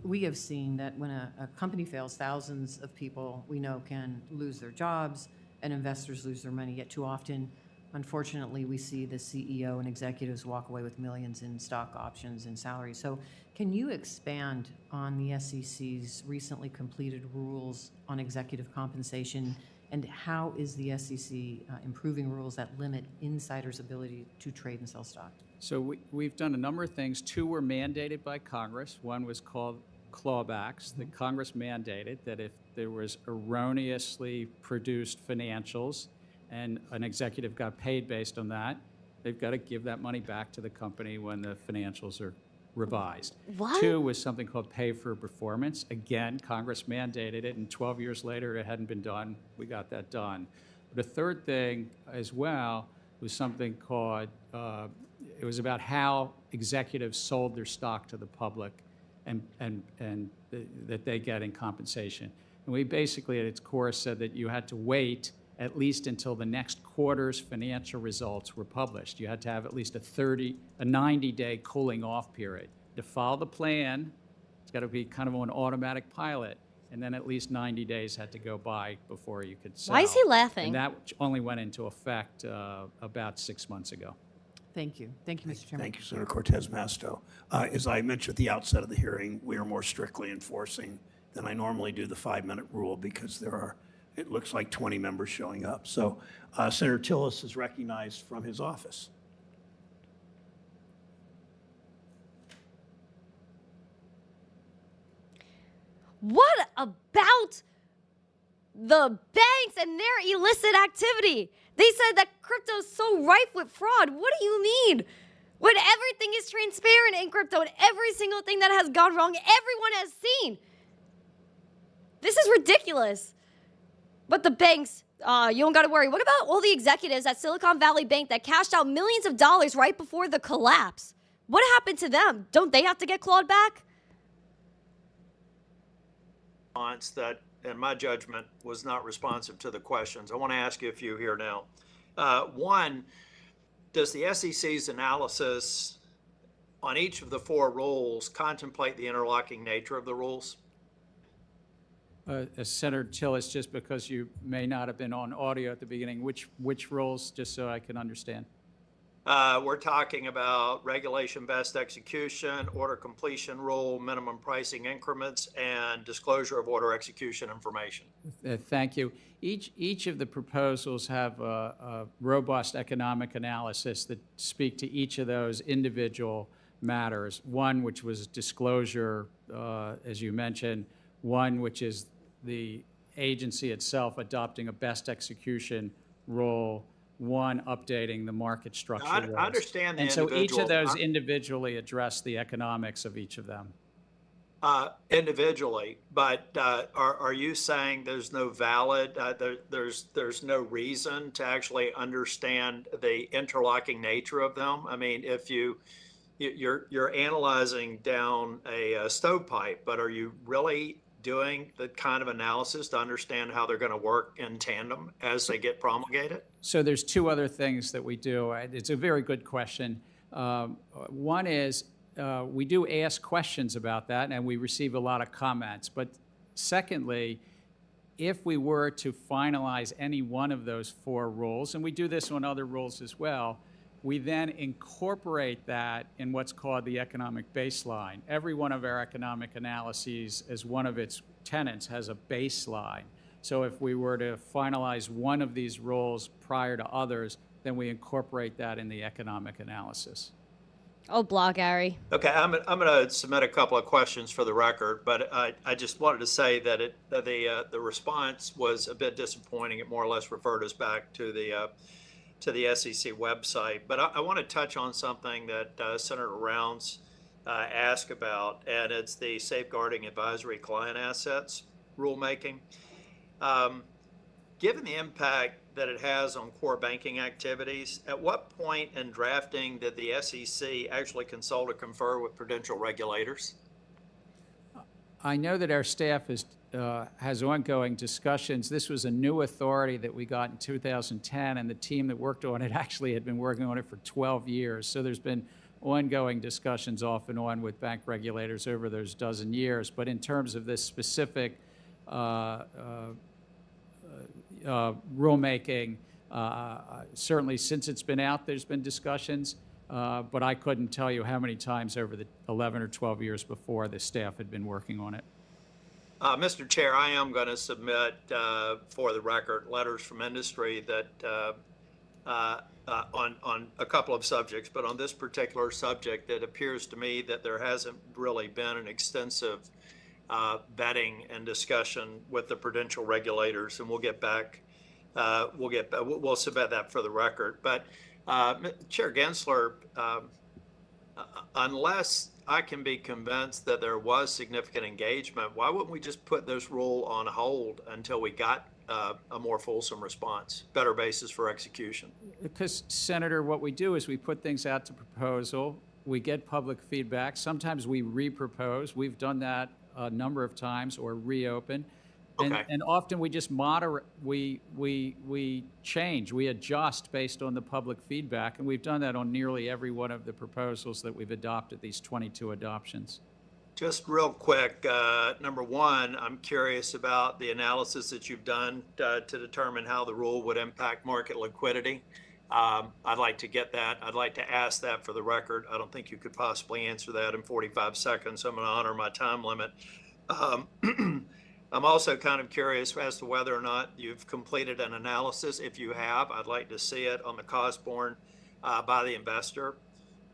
S13: We have seen that when a company fails, thousands of people we know can lose their jobs and investors lose their money. Yet too often, unfortunately, we see the CEO and executives walk away with millions in stock options and salaries. So can you expand on the SEC's recently completed rules on executive compensation, and how is the SEC improving rules that limit insiders' ability to trade and sell stock?
S5: So we've done a number of things. 2 were mandated by Congress. One was called clawbacks. The Congress mandated that if there was erroneously produced financials and an executive got paid based on that, they've got to give that money back to the company when the financials are revised.
S1: What?
S5: 2 was something called pay for performance. Again, Congress mandated it, and 12 years later it hadn't been done. We got that done. But a third thing as well was something called, it was about how executives sold their stock to the public and that they get in compensation. And we basically at its core said that you had to wait at least until the next quarter's financial results were published. You had to have at least a 90-day cooling off period. To follow the plan, it's got to be kind of on automatic pilot, and then at least 90 days had to go by before you could sell.
S1: Why is he laughing?
S5: And that only went into effect about 6 months ago.
S13: Thank you. Thank you, Mr. Chairman.
S2: Thank you, Senator Cortez Masto. As I mentioned at the outset of the hearing, we are more strictly enforcing than I normally do the 5-minute rule because there are, it looks like 20 members showing up. So Senator Tillis is recognized from his office.
S1: What about the banks and their illicit activity? They said that crypto's so rife with fraud. What do you mean? When everything is transparent in crypto and every single thing that has gone wrong, everyone has seen. This is ridiculous. But the banks, you don't got to worry. What about all the executives at Silicon Valley Bank that cashed out millions of dollars right before the collapse? What happened to them? Don't they have to get clawed back?
S14: That, in my judgment, was not responsive to the questions. I want to ask you a few here now. One, does the SEC's analysis on each of the 4 rules contemplate the interlocking nature of the rules?
S5: Senator Tillis, just because you may not have been on audio at the beginning, which rules, just so I can understand?
S14: We're talking about regulation best execution, order completion rule, minimum pricing increments, and disclosure of order execution information.
S5: Thank you. Each of the proposals have a robust economic analysis that speak to each of those individual matters. One, which was disclosure, as you mentioned. One, which is the agency itself adopting a best execution rule. One, updating the market structure.
S14: I understand the
S5: and so each of those
S14: individual-
S5: individually address the economics of each of them.
S14: Individually, but are you saying there's no valid, there's no reason to actually understand the interlocking nature of them? I mean, if you're analyzing down a stovepipe, but are you really doing the kind of analysis to understand how they're going to work in tandem as they get promulgated?
S5: So there's 2 other things that we do. It's a very good question. One is we do ask questions about that, and we receive a lot of comments. But secondly, if we were to finalize any one of those 4 rules, and we do this on other rules as well, We then incorporate that in what's called the economic baseline. Every one of our economic analyses, as one of its tenets, has a baseline. So if we were to finalize one of these rules prior to others, then we incorporate that in the economic analysis.
S1: Oh, blah, Gary.
S14: Okay, I'm going to submit a couple of questions for the record, but I just wanted to say that the response was a bit disappointing. It more or less referred us back to the SEC website. But I want to touch on something that Senator Rounds asked about, and it's the safeguarding advisory client assets rulemaking. Given the impact that it has on core banking activities, at what point in drafting did the SEC actually consult or confer with prudential regulators?
S5: I know that our staff has ongoing discussions. This was a new authority that we got in 2010, and the team that worked on it actually had been working on it for 12 years. So there's been ongoing discussions off and on with bank regulators over those dozen years. But in terms of this specific rulemaking, certainly since it's been out, there's been discussions, but I couldn't tell you how many times over the 11 or 12 years before the staff had been working on it.
S14: Mr. Chair, I am going to submit for the record letters from industry that on a couple of subjects, but on this particular subject, it appears to me that there hasn't really been an extensive vetting and discussion with the prudential regulators, and we'll get back. We'll submit that for the record. But Chair Gensler, unless I can be convinced that there was significant engagement, why wouldn't we just put this rule on hold until we got a more fulsome response, better basis for execution?
S5: Because, Senator, what we do is we put things out to proposal, we get public feedback, sometimes we re-propose, we've done that a number of times, or reopen.
S14: Okay.
S5: And often we just moderate, we change, we adjust based on the public feedback, and we've done that on nearly every one of the proposals that we've adopted, these 22 adoptions.
S14: Just real quick, number one, I'm curious about the analysis that you've done to determine how the rule would impact market liquidity. I'd like to get that. I'd like to ask that for the record. I don't think you could possibly answer that in 45 seconds. So I'm going to honor my time limit. I'm also kind of curious as to whether or not you've completed an analysis. If you have, I'd like to see it on the cost borne by the investor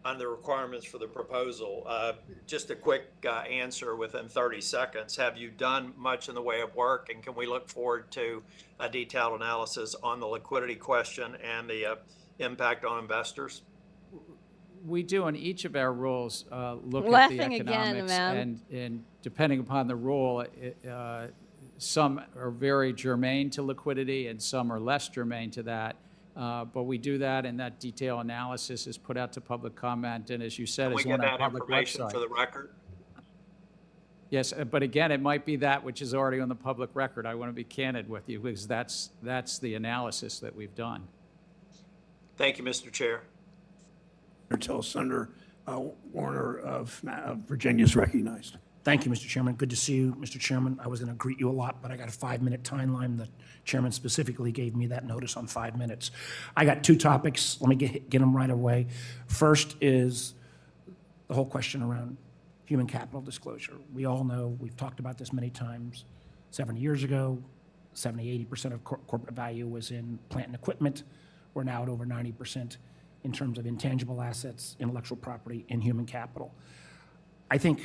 S14: on the requirements for the proposal. Just a quick answer within 30 seconds. Have you done much in the way of work, and can we look forward to a detailed analysis on the liquidity question and the impact on investors?
S5: We do on each of our rules look
S1: Laughing
S5: at the
S1: again,
S5: economics, and depending upon the rule, some are very germane to liquidity and some are less germane to that. But we do that, and that detailed analysis is put out to public comment, and as you said,
S14: Can we
S5: is
S14: get
S5: on our
S14: that
S5: public
S14: information
S5: website.
S14: for the record?
S5: Yes, but again, it might be that which is already on the public record. I want to be candid with you, because that's the analysis that we've done.
S14: Thank you, Mr. Chair.
S2: Until Senator Warner of Virginia is recognized.
S15: Thank you, Mr. Chairman. Good to see you, Mr. Chairman. I was going to greet you a lot, but I got a 5-minute timeline. The chairman specifically gave me that notice on 5 minutes. I got 2 topics. Let me get them right away. First is the whole question around human capital disclosure. We all know, we've talked about this many times. 7 years ago, 70-80% of corporate value was in plant and equipment. We're now at over 90% in terms of intangible assets, intellectual property, and human capital. I think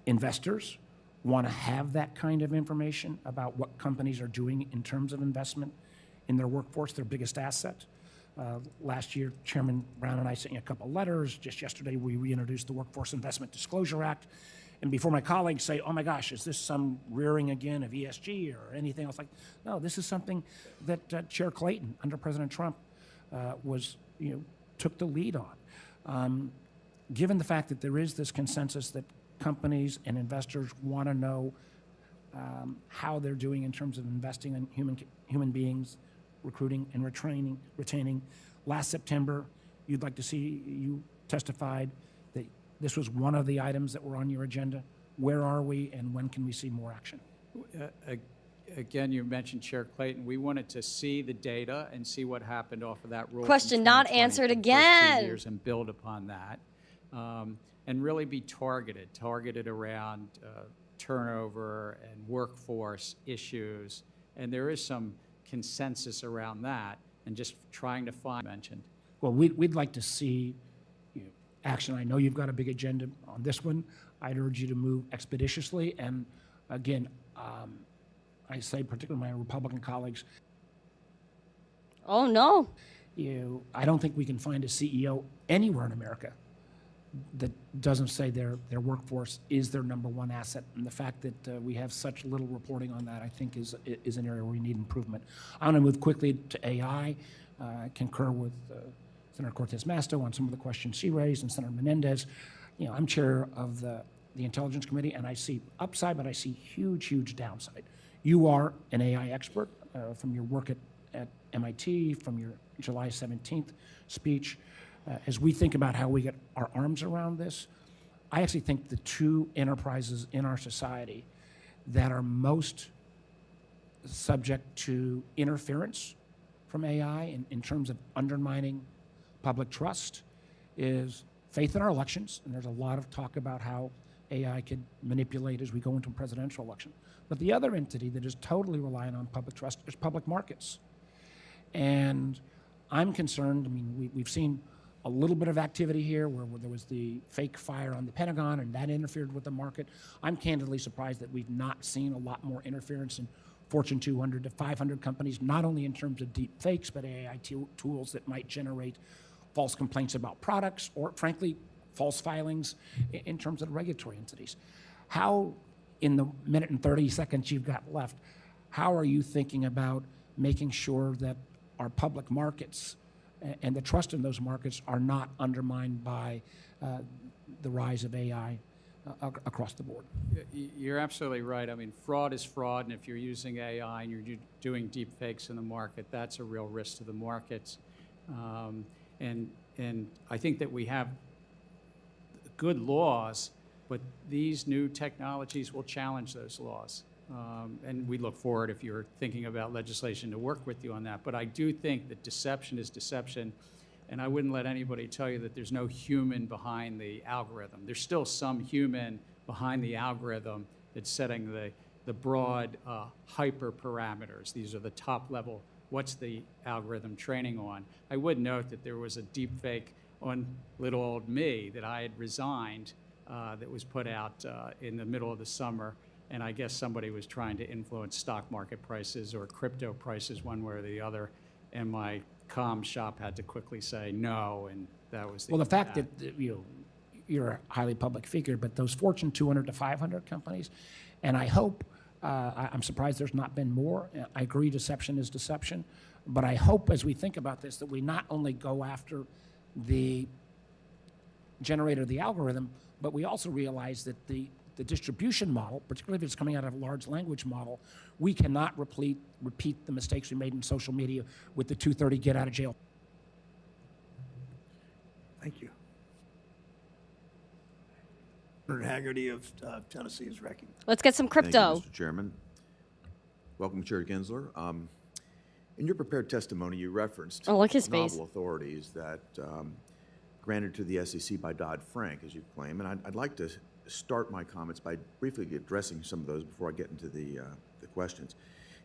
S15: investors want to have that kind of information about what companies are doing in terms of investment in their workforce, their biggest asset. Last year, Chairman Brown and I sent you a couple letters. Just yesterday, we reintroduced the Workforce Investment Disclosure Act. And before my colleagues say, oh my gosh, is this some rearing again of ESG or anything else? Like, no, this is something that Chair Clayton, under President Trump, took the lead on. Given the fact that there is this consensus that companies and investors want to know how they're doing in terms of investing in human beings, recruiting and retaining. Last September, you'd like to see, you testified that this was one of the items that were on your agenda. Where are we, and when can we see more action?
S5: again, you mentioned Chair Clayton. We wanted to see the data and see what happened off of that rule.
S1: Question
S5: from
S1: not
S5: 2020
S1: answered
S5: for the first 2
S1: again.
S5: years and build upon that, and really be targeted around turnover and workforce issues. And there is some consensus around that, and just trying to find mentioned.
S15: Well, we'd like to see action. I know you've got a big agenda on this one. I'd urge you to move expeditiously. And again, I say particularly my Republican colleagues.
S1: Oh, no.
S15: I don't think we can find a CEO anywhere in America that doesn't say their workforce is their number one asset. And the fact that we have such little reporting on that, I think, is an area where we need improvement. I'm going to move quickly to AI. I concur with Senator Cortez Masto on some of the questions she raised, and Senator Menendez. I'm chair of the Intelligence Committee, and I see upside, but I see huge downside. You are an AI expert from your work at MIT, from your July 17th speech. As we think about how we get our arms around this, I actually think the two enterprises in our society that are most subject to interference from AI in terms of undermining public trust is faith in our elections, and there's a lot of talk about how AI could manipulate as we go into a presidential election. But the other entity that is totally reliant on public trust is public markets. And I'm concerned, we've seen a little bit of activity here where there was the fake fire on the Pentagon and that interfered with the market. I'm candidly surprised that we've not seen a lot more interference in Fortune 200 to 500 companies, not only in terms of deep fakes, but AI tools that might generate false complaints about products or, frankly, false filings in terms of regulatory entities. How, in the minute and 30 seconds you've got left, how are you thinking about making sure that our public markets and the trust in those markets are not undermined by the rise of AI across the board?
S5: You're absolutely right. Fraud is fraud, and if you're using AI and you're doing deep fakes in the market, that's a real risk to the markets. And I think that we have good laws, but these new technologies will challenge those laws. And we look forward, if you're thinking about legislation, to work with you on that. But I do think that deception is deception, and I wouldn't let anybody tell you that there's no human behind the algorithm. There's still some human behind the algorithm that's setting the broad hyper parameters. These are the top level. What's the algorithm training on? I would note that there was a deep fake on little old me that I had resigned that was put out in the middle of the summer. And I guess somebody was trying to influence stock market prices or crypto prices one way or the other. And my comm shop had to quickly say no, and that was the
S15: Well, the fact that you're a highly public figure, but those Fortune 200 to 500 companies, and I hope, I'm surprised there's not been more. I agree deception is deception, but I hope as we think about this that we not only go after the generator of the algorithm, but we also realize that the distribution model, particularly if it's coming out of a large language model, we cannot repeat the mistakes we made in social media with the 230 get out of jail.
S2: Thank you. Senator Haggerty of Tennessee is recognized.
S1: Let's get some crypto.
S16: Thank you, Mr. Chairman. Welcome, Chair Gensler. In your prepared testimony, you referenced
S1: look his face.
S16: novel authorities that granted to the SEC by Dodd-Frank, as you claim, and I'd like to start my comments by briefly addressing some of those before I get into the questions.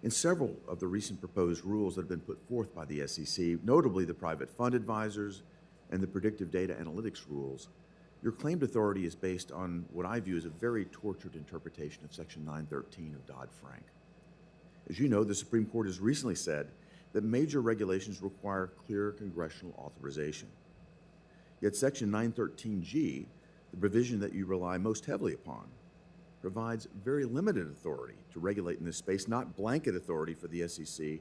S16: In several of the recent proposed rules that have been put forth by the SEC, notably the private fund advisors and the predictive data analytics rules, your claimed authority is based on what I view as a very tortured interpretation of Section 913 of Dodd-Frank. As you know, the Supreme Court has recently said that major regulations require clear congressional authorization. Yet Section 913G, the provision that you rely most heavily upon, provides very limited authority to regulate in this space, not blanket authority for the SEC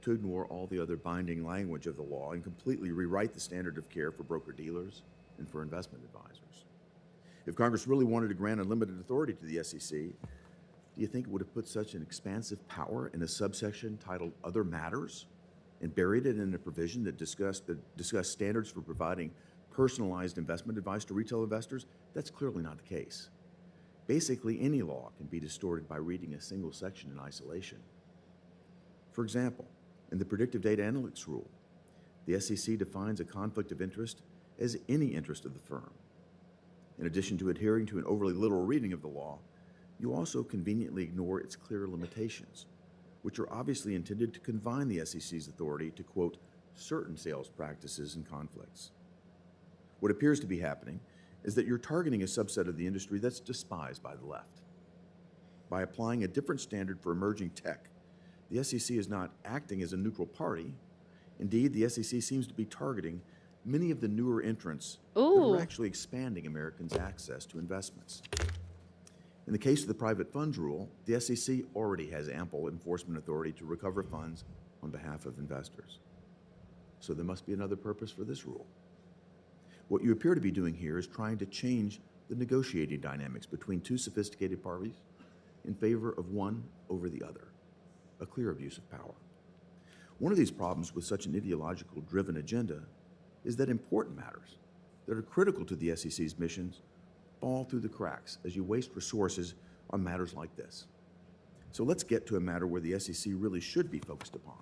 S16: to ignore all the other binding language of the law and completely rewrite the standard of care for broker-dealers and for investment advisors. If Congress really wanted to grant unlimited authority to the SEC, do you think it would have put such an expansive power in a subsection titled Other Matters and buried it in a provision that discussed standards for providing personalized investment advice to retail investors? That's clearly not the case. Basically, any law can be distorted by reading a single section in isolation. For example, in the predictive data analytics rule, the SEC defines a conflict of interest as any interest of the firm. In addition to adhering to an overly literal reading of the law, you also conveniently ignore its clear limitations, which are obviously intended to confine the SEC's authority to, quote, certain sales practices and conflicts. What appears to be happening is that you're targeting a subset of the industry that's despised by the left. By applying a different standard for emerging tech, the SEC is not acting as a neutral party. Indeed, the SEC seems to be targeting many of the newer entrants that are actually expanding Americans' access to investments. In the case of the private funds rule, the SEC already has ample enforcement authority to recover funds on behalf of investors. So there must be another purpose for this rule. What you appear to be doing here is trying to change the negotiating dynamics between two sophisticated parties in favor of one over the other, a clear abuse of power. One of these problems with such an ideological driven agenda is that important matters that are critical to the SEC's missions fall through the cracks as you waste resources on matters like this. So let's get to a matter where the SEC really should be focused upon,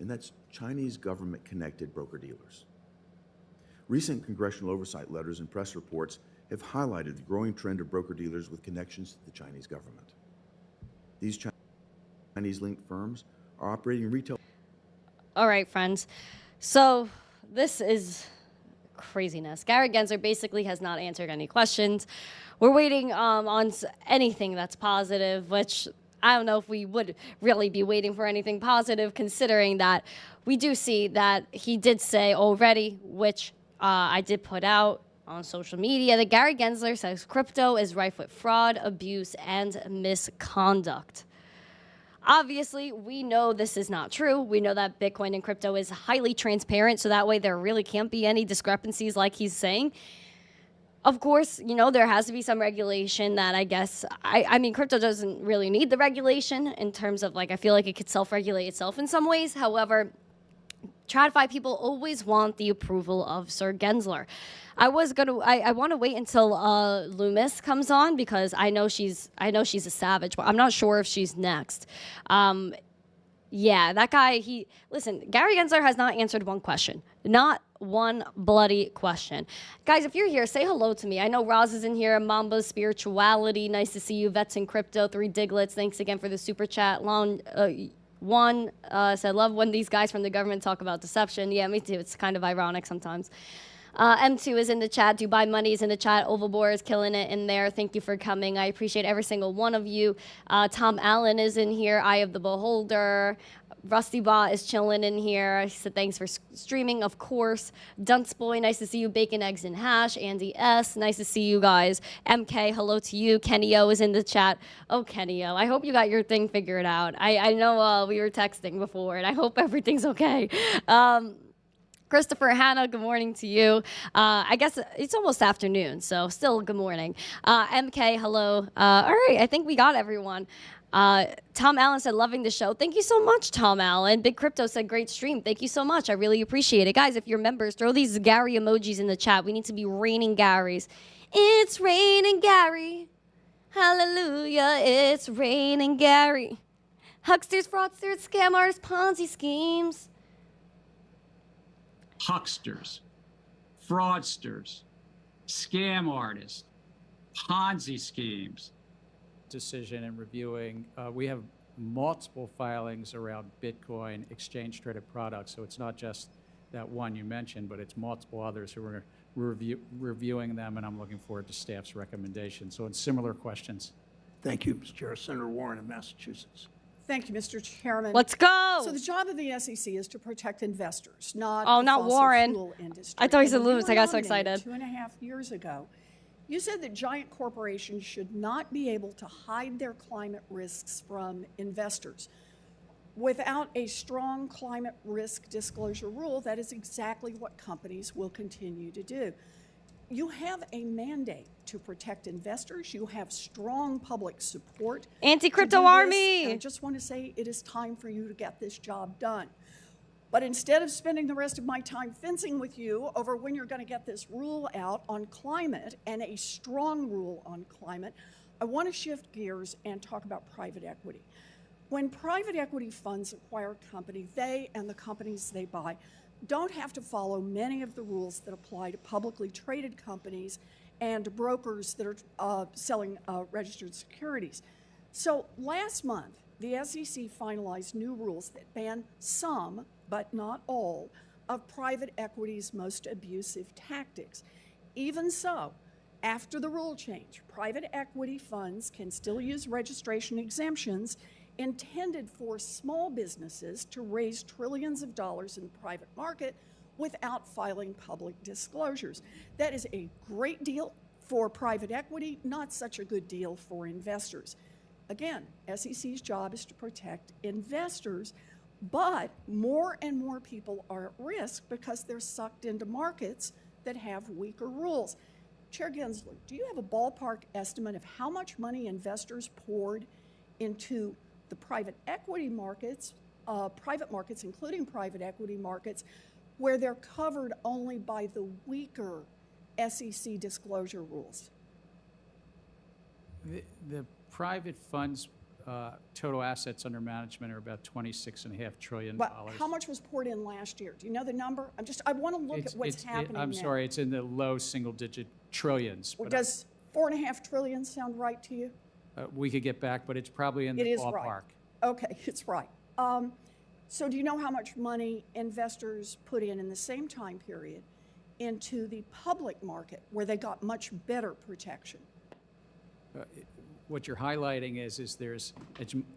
S16: and that's Chinese government-connected broker-dealers. Recent congressional oversight letters and press reports have highlighted the growing trend of broker-dealers with connections to the Chinese government. These Chinese-linked firms are operating retail...
S1: All right, friends. So this is craziness. Gary Gensler basically has not answered any questions. We're waiting on anything that's positive, which I don't know if we would really be waiting for anything positive, considering that we do see that he did say already, which I did put out on social media, that Gary Gensler says crypto is rife with fraud, abuse, and misconduct. Obviously, we know this is not true. We know that Bitcoin and crypto is highly transparent, so that way there really can't be any discrepancies like he's saying. Of course, you know, there has to be some regulation that I guess, I mean, crypto doesn't really need the regulation in terms of, like, I feel like it could self-regulate itself in some ways. However, TradFi people always want the approval of Sir Gensler. I want to wait until Loomis comes on because I know she's a savage, but I'm not sure if she's next. Yeah, that guy, listen, Gary Gensler has not answered one question. Not one bloody question. Guys, if you're here, say hello to me. I know Roz is in here, Mamba Spirituality, nice to see you. Vets in Crypto, 3 Diglets, thanks again for the super chat. One said, love when these guys from the government talk about deception. Yeah, me too. It's kind of ironic sometimes. M2 is in the chat. Dubai Money is in the chat. Overbore is killing it in there. Thank you for coming. I appreciate every single one of you. Tom Allen is in here. Eye of the Beholder. Rusty Bot is chilling in here. He said thanks for streaming, of course. Dunce nice to see you. Bacon, Eggs, and Hash. Andy S, nice to see you guys. MK, hello to you. Kenny O is in the chat. Oh, Kenny O, I hope you got your thing figured out. I know we were texting before, and I hope everything's okay. Christopher Hannah, good morning to you. I guess it's almost afternoon, so still good morning. MK, hello. All right, I think we got everyone. Tom Allen said, loving the show. Thank you so much, Tom Allen. Big Crypto said, great stream. Thank you so much. I really appreciate it. Guys, if you're members, throw these Gary emojis in the chat. We need to be raining Garys. It's raining Gary. Hallelujah, it's raining Gary. Hucksters, fraudsters, scam artists, Ponzi schemes.
S5: Hucksters, fraudsters, scam artists, Ponzi schemes. Decision and reviewing. We have multiple filings around Bitcoin exchange-traded products, so it's not just that one you mentioned, but it's multiple others who are reviewing them, and I'm looking forward to staff's recommendations. So it's similar questions.
S2: Thank you, Mr. Chair. Senator Warren of Massachusetts.
S17: Thank you, Mr. Chairman.
S1: Let's go.
S17: So the job of the SEC is to protect investors, not
S1: not
S17: fossil
S1: Warren.
S17: fuel industry.
S1: I thought he said
S17: And when
S1: Loomis.
S17: you
S1: I
S17: were
S1: got so excited.
S17: nominated 2.5 years ago, you said that giant corporations should not be able to hide their climate risks from investors. Without a strong climate risk disclosure rule, that is exactly what companies will continue to do. You have a mandate to protect investors. You have strong public support.
S1: Anti-crypto army.
S17: And I just want to say it is time for you to get this job done. But instead of spending the rest of my time fencing with you over when you're going to get this rule out on climate and a strong rule on climate, I want to shift gears and talk about private equity. When private equity funds acquire a company, they and the companies they buy don't have to follow many of the rules that apply to publicly traded companies and brokers that are selling registered securities. So last month, the SEC finalized new rules that ban some, but not all, of private equity's most abusive tactics. Even so, after the rule change, private equity funds can still use registration exemptions intended for small businesses to raise trillions of dollars in the private market without filing public disclosures. That is a great deal for private equity, not such a good deal for investors. Again, SEC's job is to protect investors, but more and more people are at risk because they're sucked into markets that have weaker rules. Chair Gensler, do you have a ballpark estimate of how much money investors poured into the private equity markets, private markets, including private equity markets, where they're covered only by the weaker SEC disclosure rules?
S5: The private funds total assets under management are about $26.5 trillion.
S17: But how much was poured in last year? Do you know the number? I want to look at what's happening now.
S5: I'm sorry, it's in the low single-digit trillions.
S17: Well, does $4.5 trillion sound right to you?
S5: We could get back, but it's probably in the ballpark.
S17: Right. Okay, it's right. So do you know how much money investors put in the same time period into the public market where they got much better protection?
S5: What you're highlighting is there's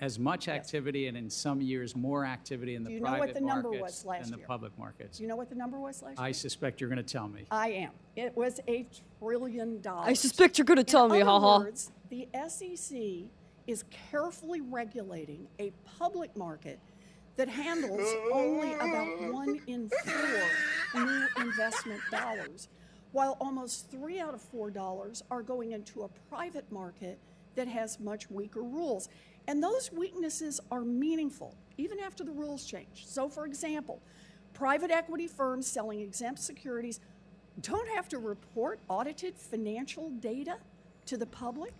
S5: as much activity and in some years more activity in the private markets than the public markets.
S17: Do you know what the number was last year?
S5: I suspect you're going to tell me.
S17: I am. It was $1 trillion.
S1: I suspect you're going to tell me,
S17: haha. In
S1: haha.
S17: other words, the SEC is carefully regulating a public market that handles only about 1 in 4 new investment dollars, while almost 3 out of 4 dollars are going into a private market that has much weaker rules. And those weaknesses are meaningful, even after the rules change. So, for example, private equity firms selling exempt securities don't have to report audited financial data to the public.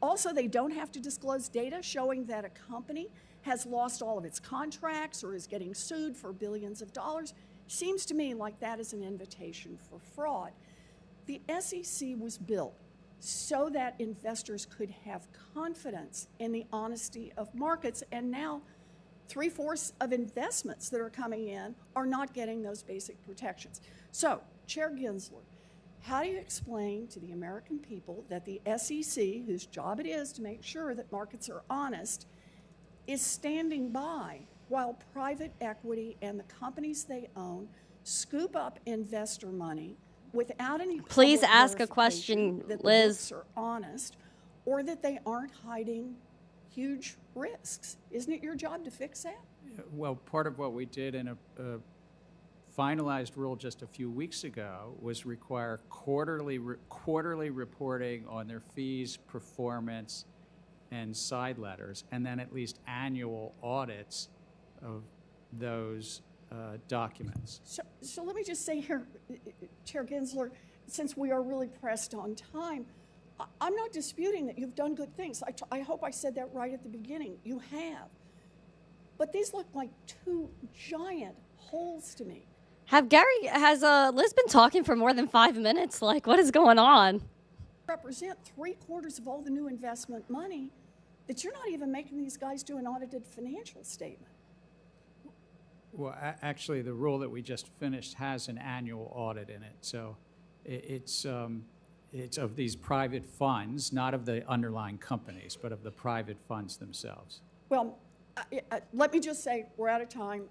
S17: Also, they don't have to disclose data showing that a company has lost all of its contracts or is getting sued for billions of dollars. Seems to me like that is an invitation for fraud. The SEC was built so that investors could have confidence in the honesty of markets, and now 3/4 of investments that are coming in are not getting those basic protections. So, Chair Gensler, how do you explain to the American people that the SEC, whose job it is to make sure that markets are honest, is standing by while private equity and the companies they own scoop up investor money without any
S1: Please
S17: public
S1: ask a
S17: verification
S1: question,
S17: that
S1: Liz.
S17: the books are honest, or that they aren't hiding huge risks? Isn't it your job to fix that?
S5: Well, part of what we did in a finalized rule just a few weeks ago was require quarterly reporting on their fees, performance, and side letters, and then at least annual audits of those documents.
S17: So let me just say here, Chair Gensler, since we are really pressed on time, I'm not disputing that you've done good things. I hope I said that right at the beginning. You have. But these look like 2 giant holes to me.
S1: Has Liz been talking for more than 5 minutes? Like, what is going on?
S17: Represent 3/4 of all the new investment money that you're not even making these guys do an audited financial statement.
S5: Well, actually, the rule that we just finished has an annual audit in it. So it's of these private funds, not of the underlying companies, but of the private funds themselves.
S17: Well, let me just say, we're out of time.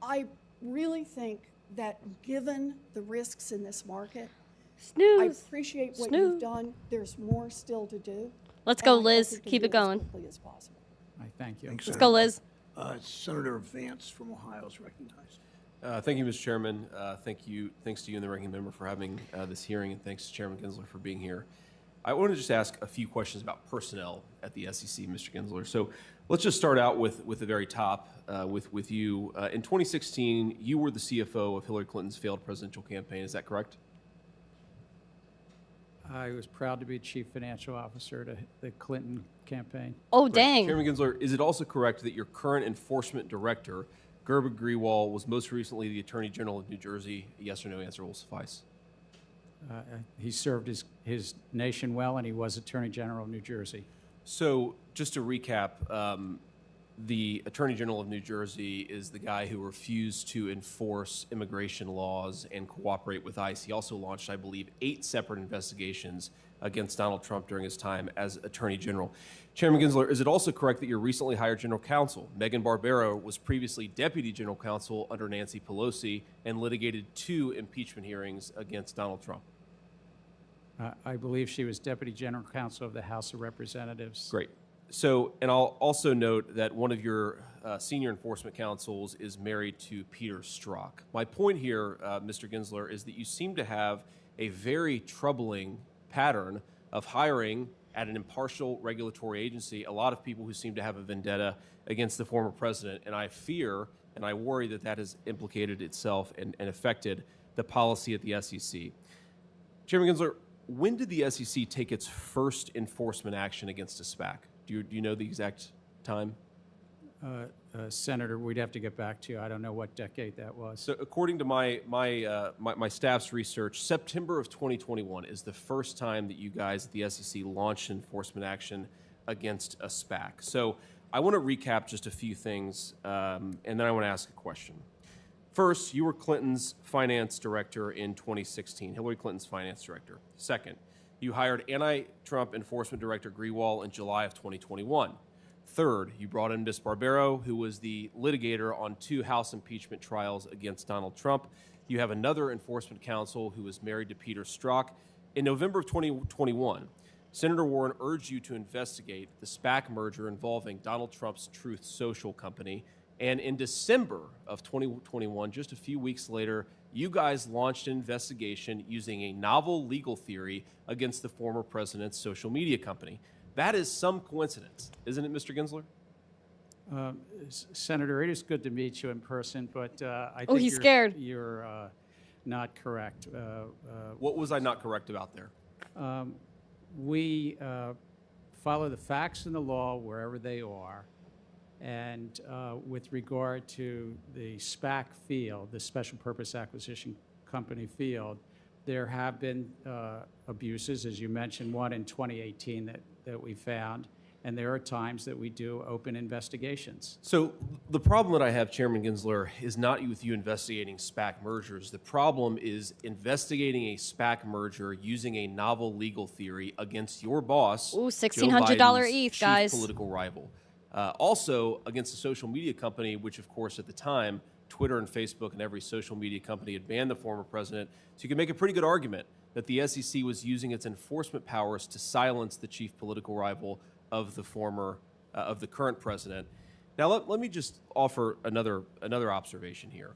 S17: I really think that given the risks in this market, I appreciate what you've done. There's more still to do.
S1: Let's go, Liz. Keep it going.
S17: As quickly as possible.
S5: I thank you.
S1: Let's go, Liz.
S2: Senator Vance from Ohio is recognized.
S18: Thank you, Mr. Chairman. Thanks to you and the ranking member for having this hearing, and thanks to Chairman Gensler for being here. I want to just ask a few questions about personnel at the SEC, Mr. Gensler. So let's just start out with the very top, with you. In 2016, you were the CFO of Hillary Clinton's failed presidential campaign. Is that correct?
S5: I was proud to be chief financial officer to the Clinton campaign.
S1: Oh, dang.
S18: Chairman Gensler, is it also correct that your current enforcement director, Gerber Grewal, was most recently the Attorney General of New Jersey? A yes or no answer will suffice.
S5: He served his nation well, and he was Attorney General of New Jersey.
S18: So, just to recap, the Attorney General of New Jersey is the guy who refused to enforce immigration laws and cooperate with ICE. He also launched, I believe, 8 separate investigations against Donald Trump during his time as Attorney General. Chairman Gensler, is it also correct that your recently hired General Counsel, Megan Barbero, was previously Deputy General Counsel under Nancy Pelosi and litigated 2 impeachment hearings against Donald Trump?
S5: I believe she was Deputy General Counsel of the House of Representatives.
S18: Great. So, and I'll also note that one of your senior enforcement counsels is married to Peter Strzok. My point here, Mr. Gensler, is that you seem to have a very troubling pattern of hiring at an impartial regulatory agency a lot of people who seem to have a vendetta against the former president. And I fear and I worry that that has implicated itself and affected the policy at the SEC. Chairman Gensler, when did the SEC take its first enforcement action against a SPAC? Do you know the exact time?
S5: Senator, we'd have to get back to you. I don't know what decade that was.
S18: So according to my staff's research, September of 2021 is the first time that you guys at the SEC launched enforcement action against a SPAC. So I want to recap just a few things, and then I want to ask a question. First, you were Clinton's finance director in 2016, Hillary Clinton's finance director. Second, you hired anti-Trump enforcement director Grewal in July of 2021. Third, you brought in Ms. Barbero, who was the litigator on 2 House impeachment trials against Donald Trump. You have another enforcement counsel who was married to Peter Strzok. In November of 2021, Senator Warren urged you to investigate the SPAC merger involving Donald Trump's Truth Social company. And in December of 2021, just a few weeks later, you guys launched an investigation using a novel legal theory against the former president's social media company. That is some coincidence, isn't it, Mr. Gensler?
S5: Senator, it is good to meet you in person, but I
S1: Oh,
S5: think
S1: he's scared.
S5: You're not correct.
S18: What was I not correct about there?
S5: We follow the facts and the law wherever they are. And with regard to the SPAC field, the Special Purpose Acquisition Company field, there have been abuses, as you mentioned, one in 2018 that we found, and there are times that we do open investigations.
S18: So the problem that I have, Chairman Gensler, is not with you investigating SPAC mergers. The problem is investigating a SPAC merger using a novel legal theory against your boss,
S1: Ooh, $1,600 ETH,
S18: chief
S1: guys.
S18: political rival. Also against a social media company, which of course at the time, Twitter and Facebook and every social media company had banned the former president. So you can make a pretty good argument that the SEC was using its enforcement powers to silence the chief political rival of the of the current president. Now let me just offer another observation here.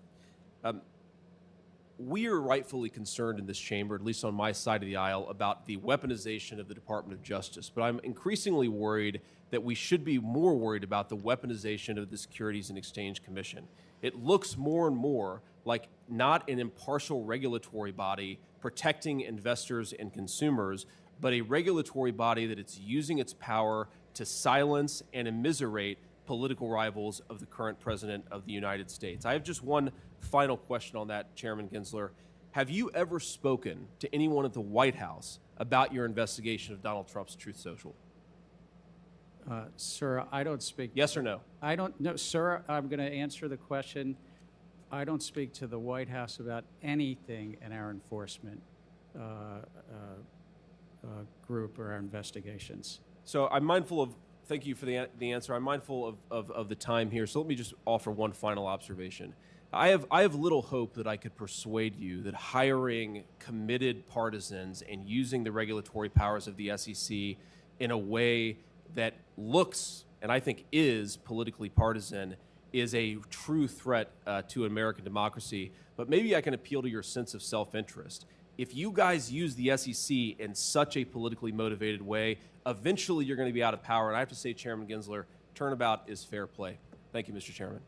S18: We are rightfully concerned in this chamber, at least on my side of the aisle, about the weaponization of the Department of Justice. But I'm increasingly worried that we should be more worried about the weaponization of the Securities and Exchange Commission. It looks more and more like not an impartial regulatory body protecting investors and consumers, but a regulatory body that it's using its power to silence and immiserate political rivals of the current president of the United States. I have just one final question on that, Chairman Gensler. Have you ever spoken to anyone at the White House about your investigation of Donald Trump's Truth Social?
S5: Sir, I don't speak.
S18: Yes or no?
S5: I don't know, sir. I'm going to answer the question. I don't speak to the White House about anything in our enforcement group or our investigations.
S18: So I'm mindful of, thank you for the answer. I'm mindful of the time here. So let me just offer one final observation. I have little hope that I could persuade you that hiring committed partisans and using the regulatory powers of the SEC in a way that looks, and I think is, politically partisan is a true threat to American democracy. But maybe I can appeal to your sense of self-interest. If you guys use the SEC in such a politically motivated way, eventually you're going to be out of power. And I have to say, Chairman Gensler, turnabout is fair play. Thank you, Mr. Chairman.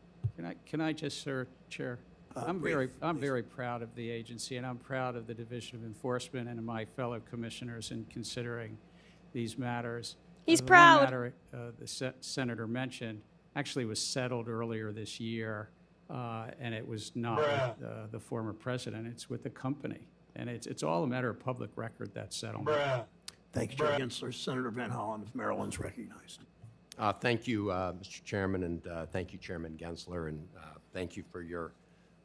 S5: Can I just, sir, Chair? I'm very proud of the agency, and I'm proud of the Division of Enforcement and of my fellow commissioners in considering these matters.
S1: He's
S5: the
S1: proud.
S5: One matter the senator mentioned actually was settled earlier this year, and it was not with the former president. It's with the company, and it's all a matter of public record, that settlement.
S2: Thank you, Chair Gensler. Senator Van Hollen of Maryland's recognized.
S19: Thank you, Mr. Chairman, and thank you, Chairman Gensler, and thank you for your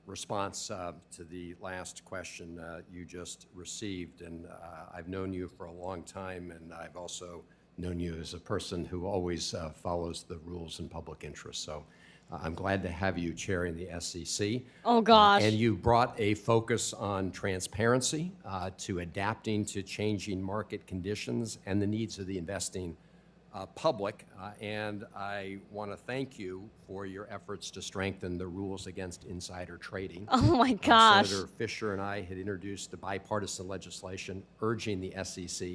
S19: response to the last question you just received. And I've known you for a long time, and I've also known you as a person who always follows the rules in public interest. So I'm glad to have you chairing the SEC.
S1: Oh, gosh.
S19: And you brought a focus on transparency to adapting to changing market conditions and the needs of the investing public, and I want to thank you for your efforts to strengthen the rules against insider trading.
S1: Oh my gosh.
S19: Senator Fisher and I had introduced the bipartisan legislation urging the SEC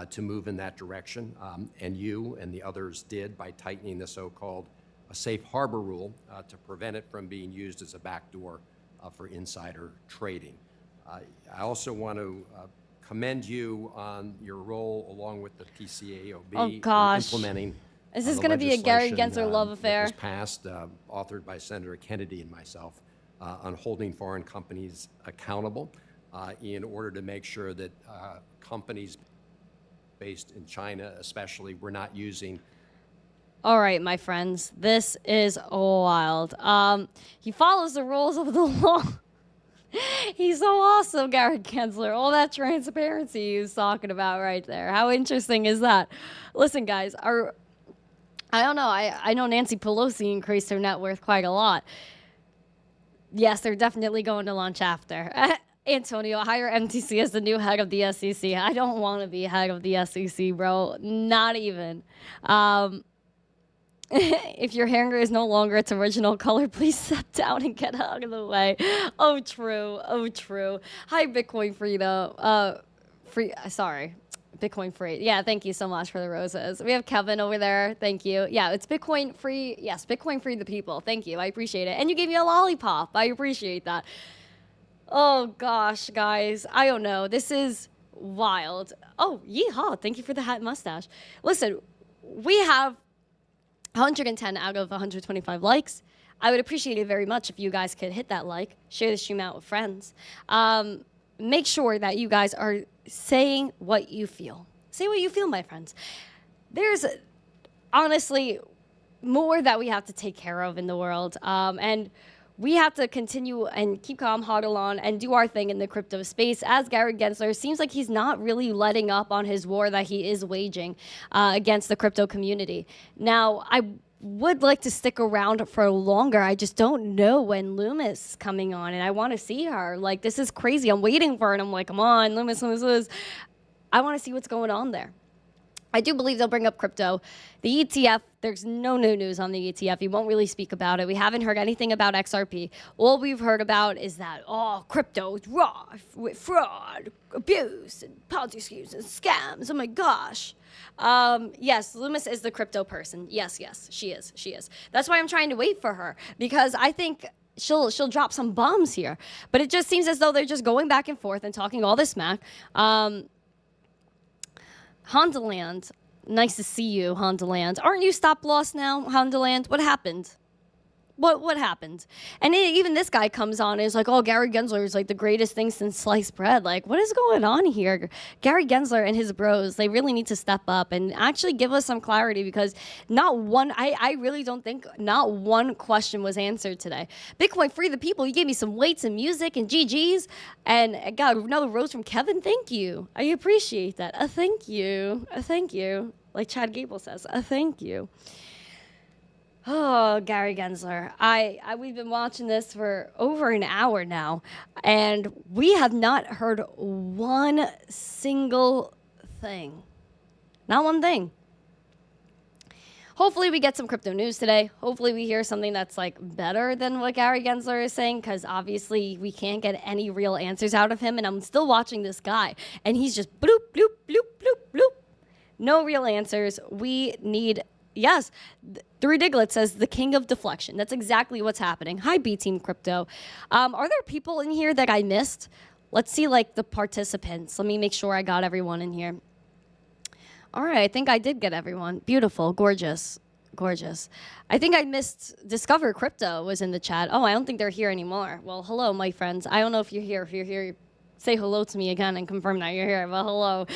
S19: to move in that direction, and you and the others did by tightening the so-called safe harbor rule to prevent it from being used as a backdoor for insider trading. I also want to commend you on your role along with the PCAOB in implementing.
S1: Is this going to be a Gary Gensler love affair?
S19: That was passed, authored by Senator Kennedy and myself, on holding foreign companies accountable in order to make sure that companies based in China, especially, were not using.
S1: All right, my friends, this is wild. He follows the rules of the law. He's so awesome, Gary Gensler. All that transparency he was talking about right there. How interesting is that? Listen, guys, I don't know. I know Nancy Pelosi increased her net worth quite a lot. Yes, they're definitely going to lunch after. Antonio, hire MTC as the new head of the SEC. I don't want to be head of the SEC, bro. Not even. If your hanger is no longer its original color, please step down and get out of the way. Oh, true. Oh, true. Hi, Bitcoin Frida. Bitcoin Free. Yeah, thank you so much for the roses. We have Kevin over there. Thank you. Yeah, it's Bitcoin Free. Yes, Bitcoin Free the people. Thank you. I appreciate it. And you gave me a lollipop. I appreciate that. Oh, gosh, guys. I don't know. This is wild. Oh, yeehaw. Thank you for the hat and mustache. Listen, we have 110 out of 125 likes. I would appreciate it very much if you guys could hit that like, share the stream out with friends. Make sure that you guys are saying what you feel. Say what you feel, my friends. There's honestly more that we have to take care of in the world. And we have to continue and keep calm, huddle on, and do our thing in the crypto space. As Gary Gensler seems like he's not really letting up on his war that he is waging against the crypto community. Now, I would like to stick around for longer. I just don't know when Loomis is coming on, and I want to see her. Like, this is crazy. I'm waiting for it. I'm like, come on, Loomis. I want to see what's going on there. I do believe they'll bring up crypto. The ETF, there's no new news on the ETF. He won't really speak about it. We haven't heard anything about XRP. All we've heard about is that, crypto is raw with fraud, abuse, and Ponzi schemes and scams. Oh my gosh. Yes, Loomis is the crypto person. Yes, she is. That's why I'm trying to wait for her, because I think she'll drop some bombs here. But it just seems as though they're just going back and forth and talking all this smack. Hondaland, nice to see you, Hondaland. Aren't you stop loss now, Hondaland? What happened? What happened? And even this guy comes on and is like, oh, Gary Gensler is like the greatest thing since sliced bread. Like, what is going on here? Gary Gensler and his bros, they really need to step up and actually give us some clarity, because I really don't think not one question was answered today. Bitcoin Free the people, you gave me some weights and music and GGs, and I got another rose from Kevin. Thank you. I appreciate that. Thank you. Thank you. Like Chad Gable says, thank you. Oh, Gary Gensler. We've been watching this for over an hour now, and we have not heard one single thing. Not one thing. Hopefully we get some crypto news today. Hopefully we hear something that's like better than what Gary Gensler is saying, because obviously we can't get any real answers out of him, and I'm still watching this guy, and he's just bloop, bloop, bloop, bloop, bloop. No real answers. We need Yes. Three Diglet says the king of deflection. That's exactly what's happening. Hi, B Team Crypto. Are there people in here that I missed? Let's see, like, the participants. Let me make sure I got everyone in here. All right, I think I did get everyone. Beautiful, gorgeous, gorgeous. I think I missed Discover Crypto was in the chat. Oh, I don't think they're here anymore. Well, hello, my friends. I don't know if you're here. If you're here, say hello to me again and confirm that you're here. But hello.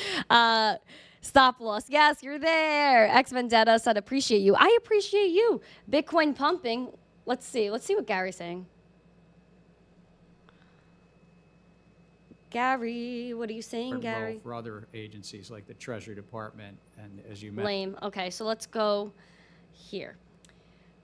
S1: Stop loss. Yes, you're there. X Vendetta said, appreciate you. I appreciate you. Bitcoin pumping. Let's see. Let's see what Gary's saying. Gary, what are you saying, Gary?
S5: Well, for other agencies like the Treasury Department, and as you mentioned.
S1: Lame. Okay, so let's go here.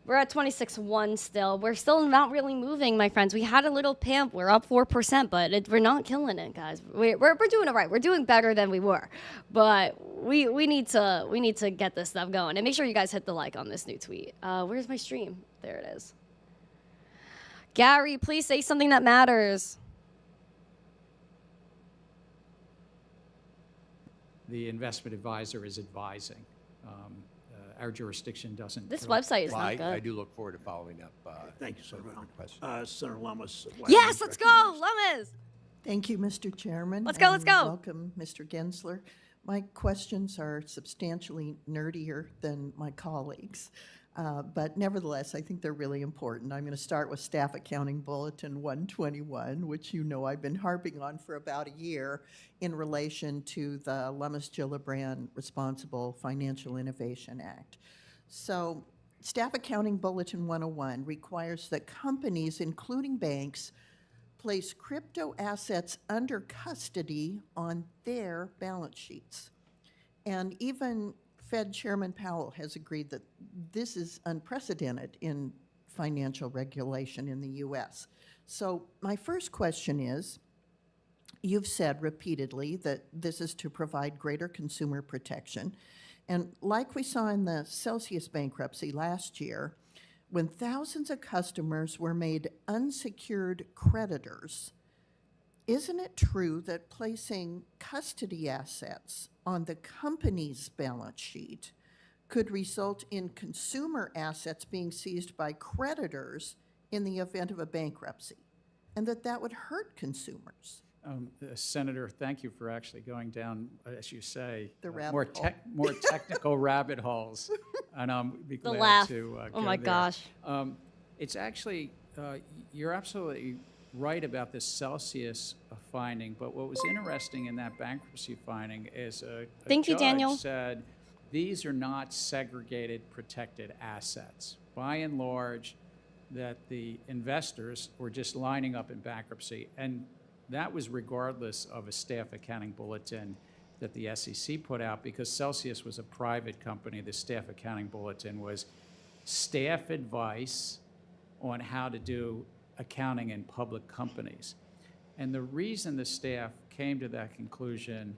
S1: We're at 26.1 still. We're still not really moving, my friends. We had a little pump. We're up 4%, but we're not killing it, guys. We're doing it right. We're doing better than we were, but we need to get this stuff going. And make sure you guys hit the like on this new tweet. Where's my stream? There it is. Gary, please say something that matters.
S5: The investment advisor is advising. Our jurisdiction doesn't.
S1: This website is
S19: Well,
S1: not
S19: I
S1: good.
S19: do look forward to following up.
S2: Thank you, Senator. Senator Lummis.
S1: Yes, let's go, Lummis.
S20: Thank you, Mr. Chairman.
S1: Let's go, let's
S20: and
S1: go.
S20: Welcome, Mr. Gensler. My questions are substantially nerdier than my colleagues, but nevertheless, I think they're really important. I'm going to start with Staff Accounting Bulletin 121, which you know I've been harping on for about a year in relation to the Lummis-Gillibrand Responsible Financial Innovation Act. So Staff Accounting Bulletin 101 requires that companies, including banks, place crypto assets under custody on their balance sheets. And even Fed Chairman Powell has agreed that this is unprecedented in financial regulation in the U.S. So my first question is, you've said repeatedly that this is to provide greater consumer protection. And like we saw in the Celsius bankruptcy last year, when thousands of customers were made unsecured creditors, isn't it true that placing custody assets on the company's balance sheet could result in consumer assets being seized by creditors in the event of a bankruptcy, and that would hurt consumers?
S5: Senator, thank you for actually going down, as you say,
S20: The
S5: more technical rabbit holes, and I'll be
S1: The
S5: glad
S1: laugh.
S5: to
S1: Oh
S5: go
S1: my
S5: there.
S1: gosh.
S5: It's actually, you're absolutely right about this Celsius finding, but what was interesting in that bankruptcy finding is a
S1: Thank you,
S5: judge
S1: Daniel.
S5: said these are not segregated protected assets. By and large, that the investors were just lining up in bankruptcy, and that was regardless of a staff accounting bulletin that the SEC put out, because Celsius was a private company. The staff accounting bulletin was staff advice on how to do accounting in public companies. And the reason the staff came to that conclusion,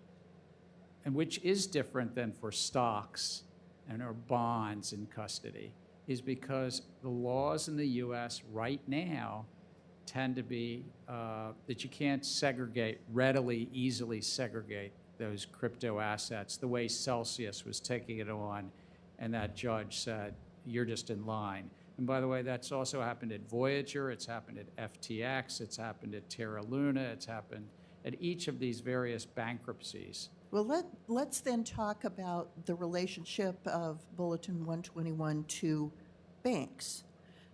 S5: and which is different than for stocks and or bonds in custody, is because the laws in the U.S. right now tend to be that you can't easily segregate those crypto assets the way Celsius was taking it on, and that judge said, you're just in line. And by the way, that's also happened at Voyager, it's happened at FTX, it's happened at Terra Luna, it's happened at each of these various bankruptcies.
S20: Well, let's then talk about the relationship of Bulletin 121 to banks.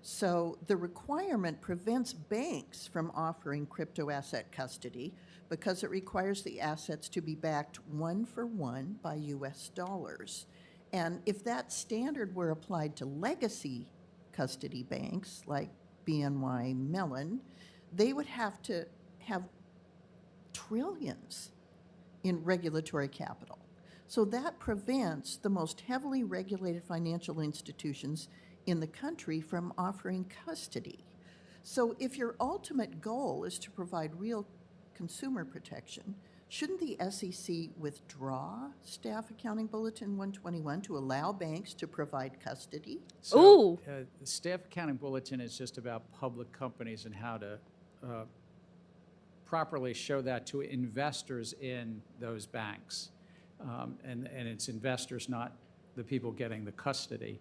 S20: So the requirement prevents banks from offering crypto asset custody because it requires the assets to be backed 1-for-1 by US dollars. And if that standard were applied to legacy custody banks like BNY Mellon, they would have to have trillions in regulatory capital. So that prevents the most heavily regulated financial institutions in the country from offering custody. So if your ultimate goal is to provide real consumer protection, shouldn't the SEC withdraw Staff Accounting Bulletin 121 to allow banks to provide custody?
S5: So, the Staff Accounting Bulletin is just about public companies and how to properly show that to investors in those banks. And it's investors, not the people getting the custody.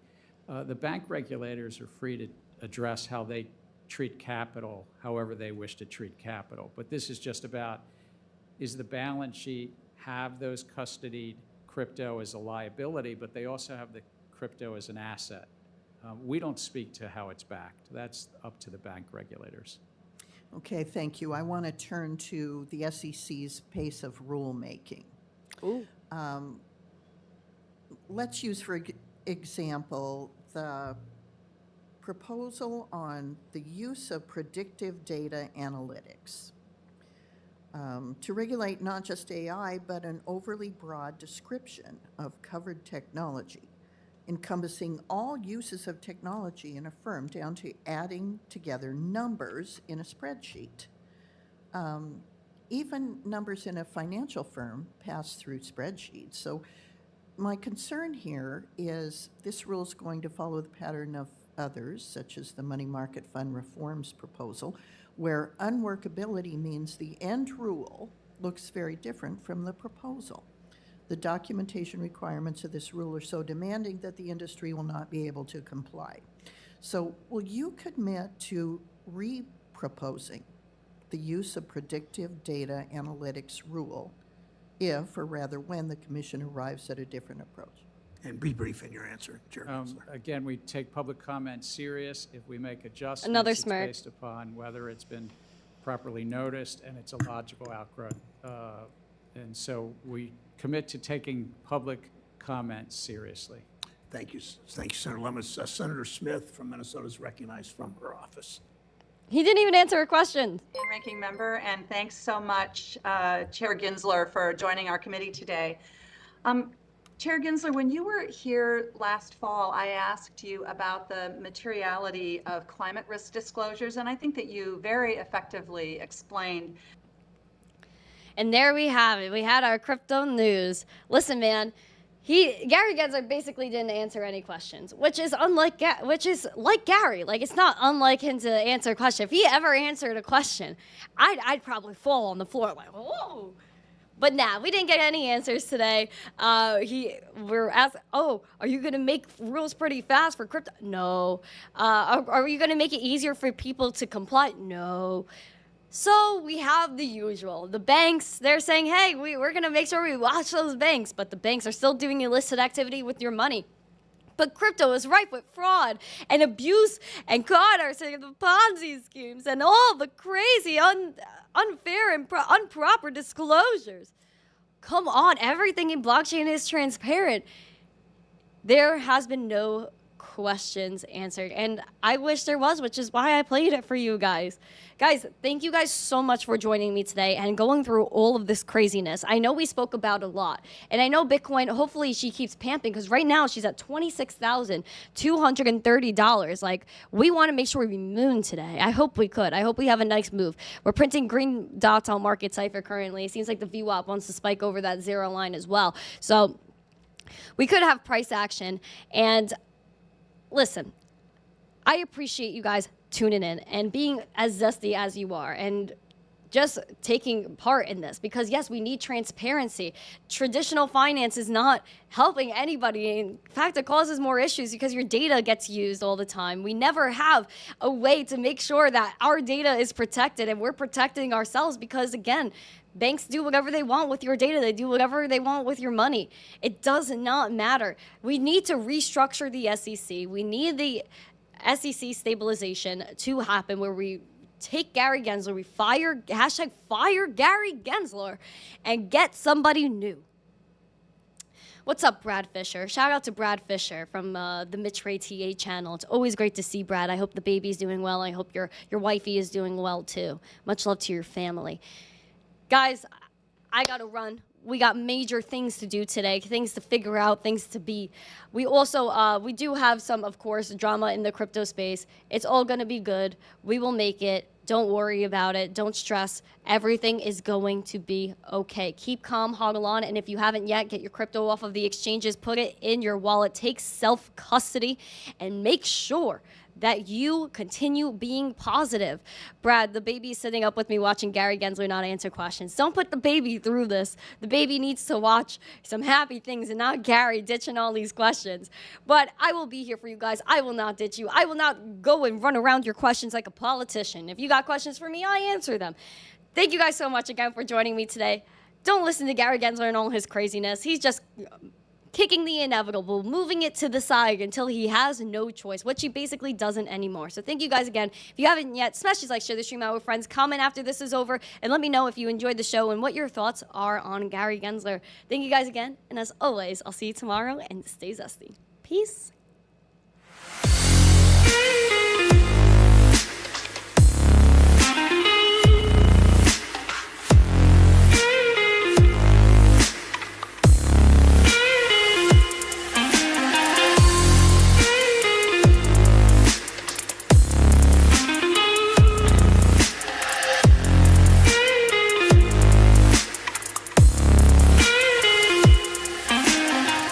S5: The bank regulators are free to address how they treat capital, however they wish to treat capital. But this is just about, is the balance sheet have those custodied crypto as a liability, but they also have the crypto as an asset. We don't speak to how it's backed. That's up to the bank regulators.
S20: Okay, thank you. I want to turn to the SEC's pace of rulemaking.
S1: Ooh.
S20: Let's use, for example, the proposal on the use of predictive data analytics to regulate not just AI, but an overly broad description of covered technology, encompassing all uses of technology in a firm down to adding together numbers in a spreadsheet. Even numbers in a financial firm pass through spreadsheets. So my concern here is this rule is going to follow the pattern of others, such as the money market fund reforms proposal, where unworkability means the end rule looks very different from the proposal. The documentation requirements of this rule are so demanding that the industry will not be able to comply. So will you commit to re-proposing the use of predictive data analytics rule if, or rather when, the commission arrives at a different approach?
S2: And be brief in your answer, Chair.
S5: Again, we take public comment serious. If we make adjustments,
S1: Another
S5: it's
S1: smirk.
S5: based upon whether it's been properly noticed and it's a logical outgrowth. And so we commit to taking public comment seriously.
S2: Thank you, Senator Lemons. Senator Smith from Minnesota is recognized from her office.
S1: He didn't even answer a question.
S21: Ranking member, and thanks so much, Chair Gensler, for joining our committee today. Chair Gensler, when you were here last fall, I asked you about the materiality of climate risk disclosures, and I think that you very effectively explained.
S1: And there we have it. We had our crypto news. Listen, man, Gary Gensler basically didn't answer any questions, which is like Gary. Like, it's not unlike him to answer a question. If he ever answered a question, I'd probably fall on the floor like, whoa. But nah, we didn't get any answers today. We're asked, oh, are you going to make rules pretty fast for crypto? No. Are you going to make it easier for people to comply? No. So we have the usual. The banks, they're saying, hey, we're going to make sure we watch those banks. But the banks are still doing illicit activity with your money. But crypto is rife with fraud and abuse and con artists and the Ponzi schemes and all the crazy, unfair and improper disclosures. Come on, everything in blockchain is transparent. There has been no questions answered, and I wish there was, which is why I played it for you guys. Guys, thank you guys so much for joining me today and going through all of this craziness. I know we spoke about a lot, and I know Bitcoin, hopefully she keeps pamping, because right now she's at $26,230. Like, we want to make sure we moon today. I hope we could. I hope we have a nice move. We're printing green dots on market Cipher currently. It seems like the VWAP wants to spike over that zero line as well. So we could have price action. And listen, I appreciate you guys tuning in and being as zesty as you are and just taking part in this, because yes, we need transparency. Traditional finance is not helping anybody. In fact, it causes more issues because your data gets used all the time. We never have a way to make sure that our data is protected and we're protecting ourselves, because again, banks do whatever they want with your data. They do whatever they want with your money. It does not matter. We need to restructure the SEC. We need the SEC stabilization to happen, where we take Gary Gensler, we fire Gary Gensler, and get somebody new. What's up, Brad Fisher? Shout out to Brad Fisher from the Mitch Ray TA channel. It's always great to see Brad. I hope the baby's doing well. I hope your wifey is doing well too. Much love to your family. Guys, I gotta run. We got major things to do today, things to figure out, things to be. We also, we do have some, of course, drama in the crypto space. It's all gonna be good. We will make it. Don't worry about it. Don't stress. Everything is going to be okay. Keep calm, hodl on, and if you haven't yet, get your crypto off of the exchanges, put it in your wallet, take self-custody, and make sure that you continue being positive. Brad, the baby's sitting up with me watching Gary Gensler not answer questions. Don't put the baby through this. The baby needs to watch some happy things and not Gary ditching all these questions. But I will be here for you guys. I will not ditch you. I will not go and run around your questions like a politician. If you got questions for me, I answer them. Thank you guys so much again for joining me today. Don't listen to Gary Gensler and all his craziness. He's just kicking the inevitable, moving it to the side until he has no choice, which he basically doesn't anymore. So thank you guys again. If you haven't yet, smash these likes, share the stream out with friends, comment after this is over, and let me know if you enjoyed the show and what your thoughts are on Gary Gensler. Thank you guys again, and as always, I'll see you tomorrow, and stay zesty. Peace.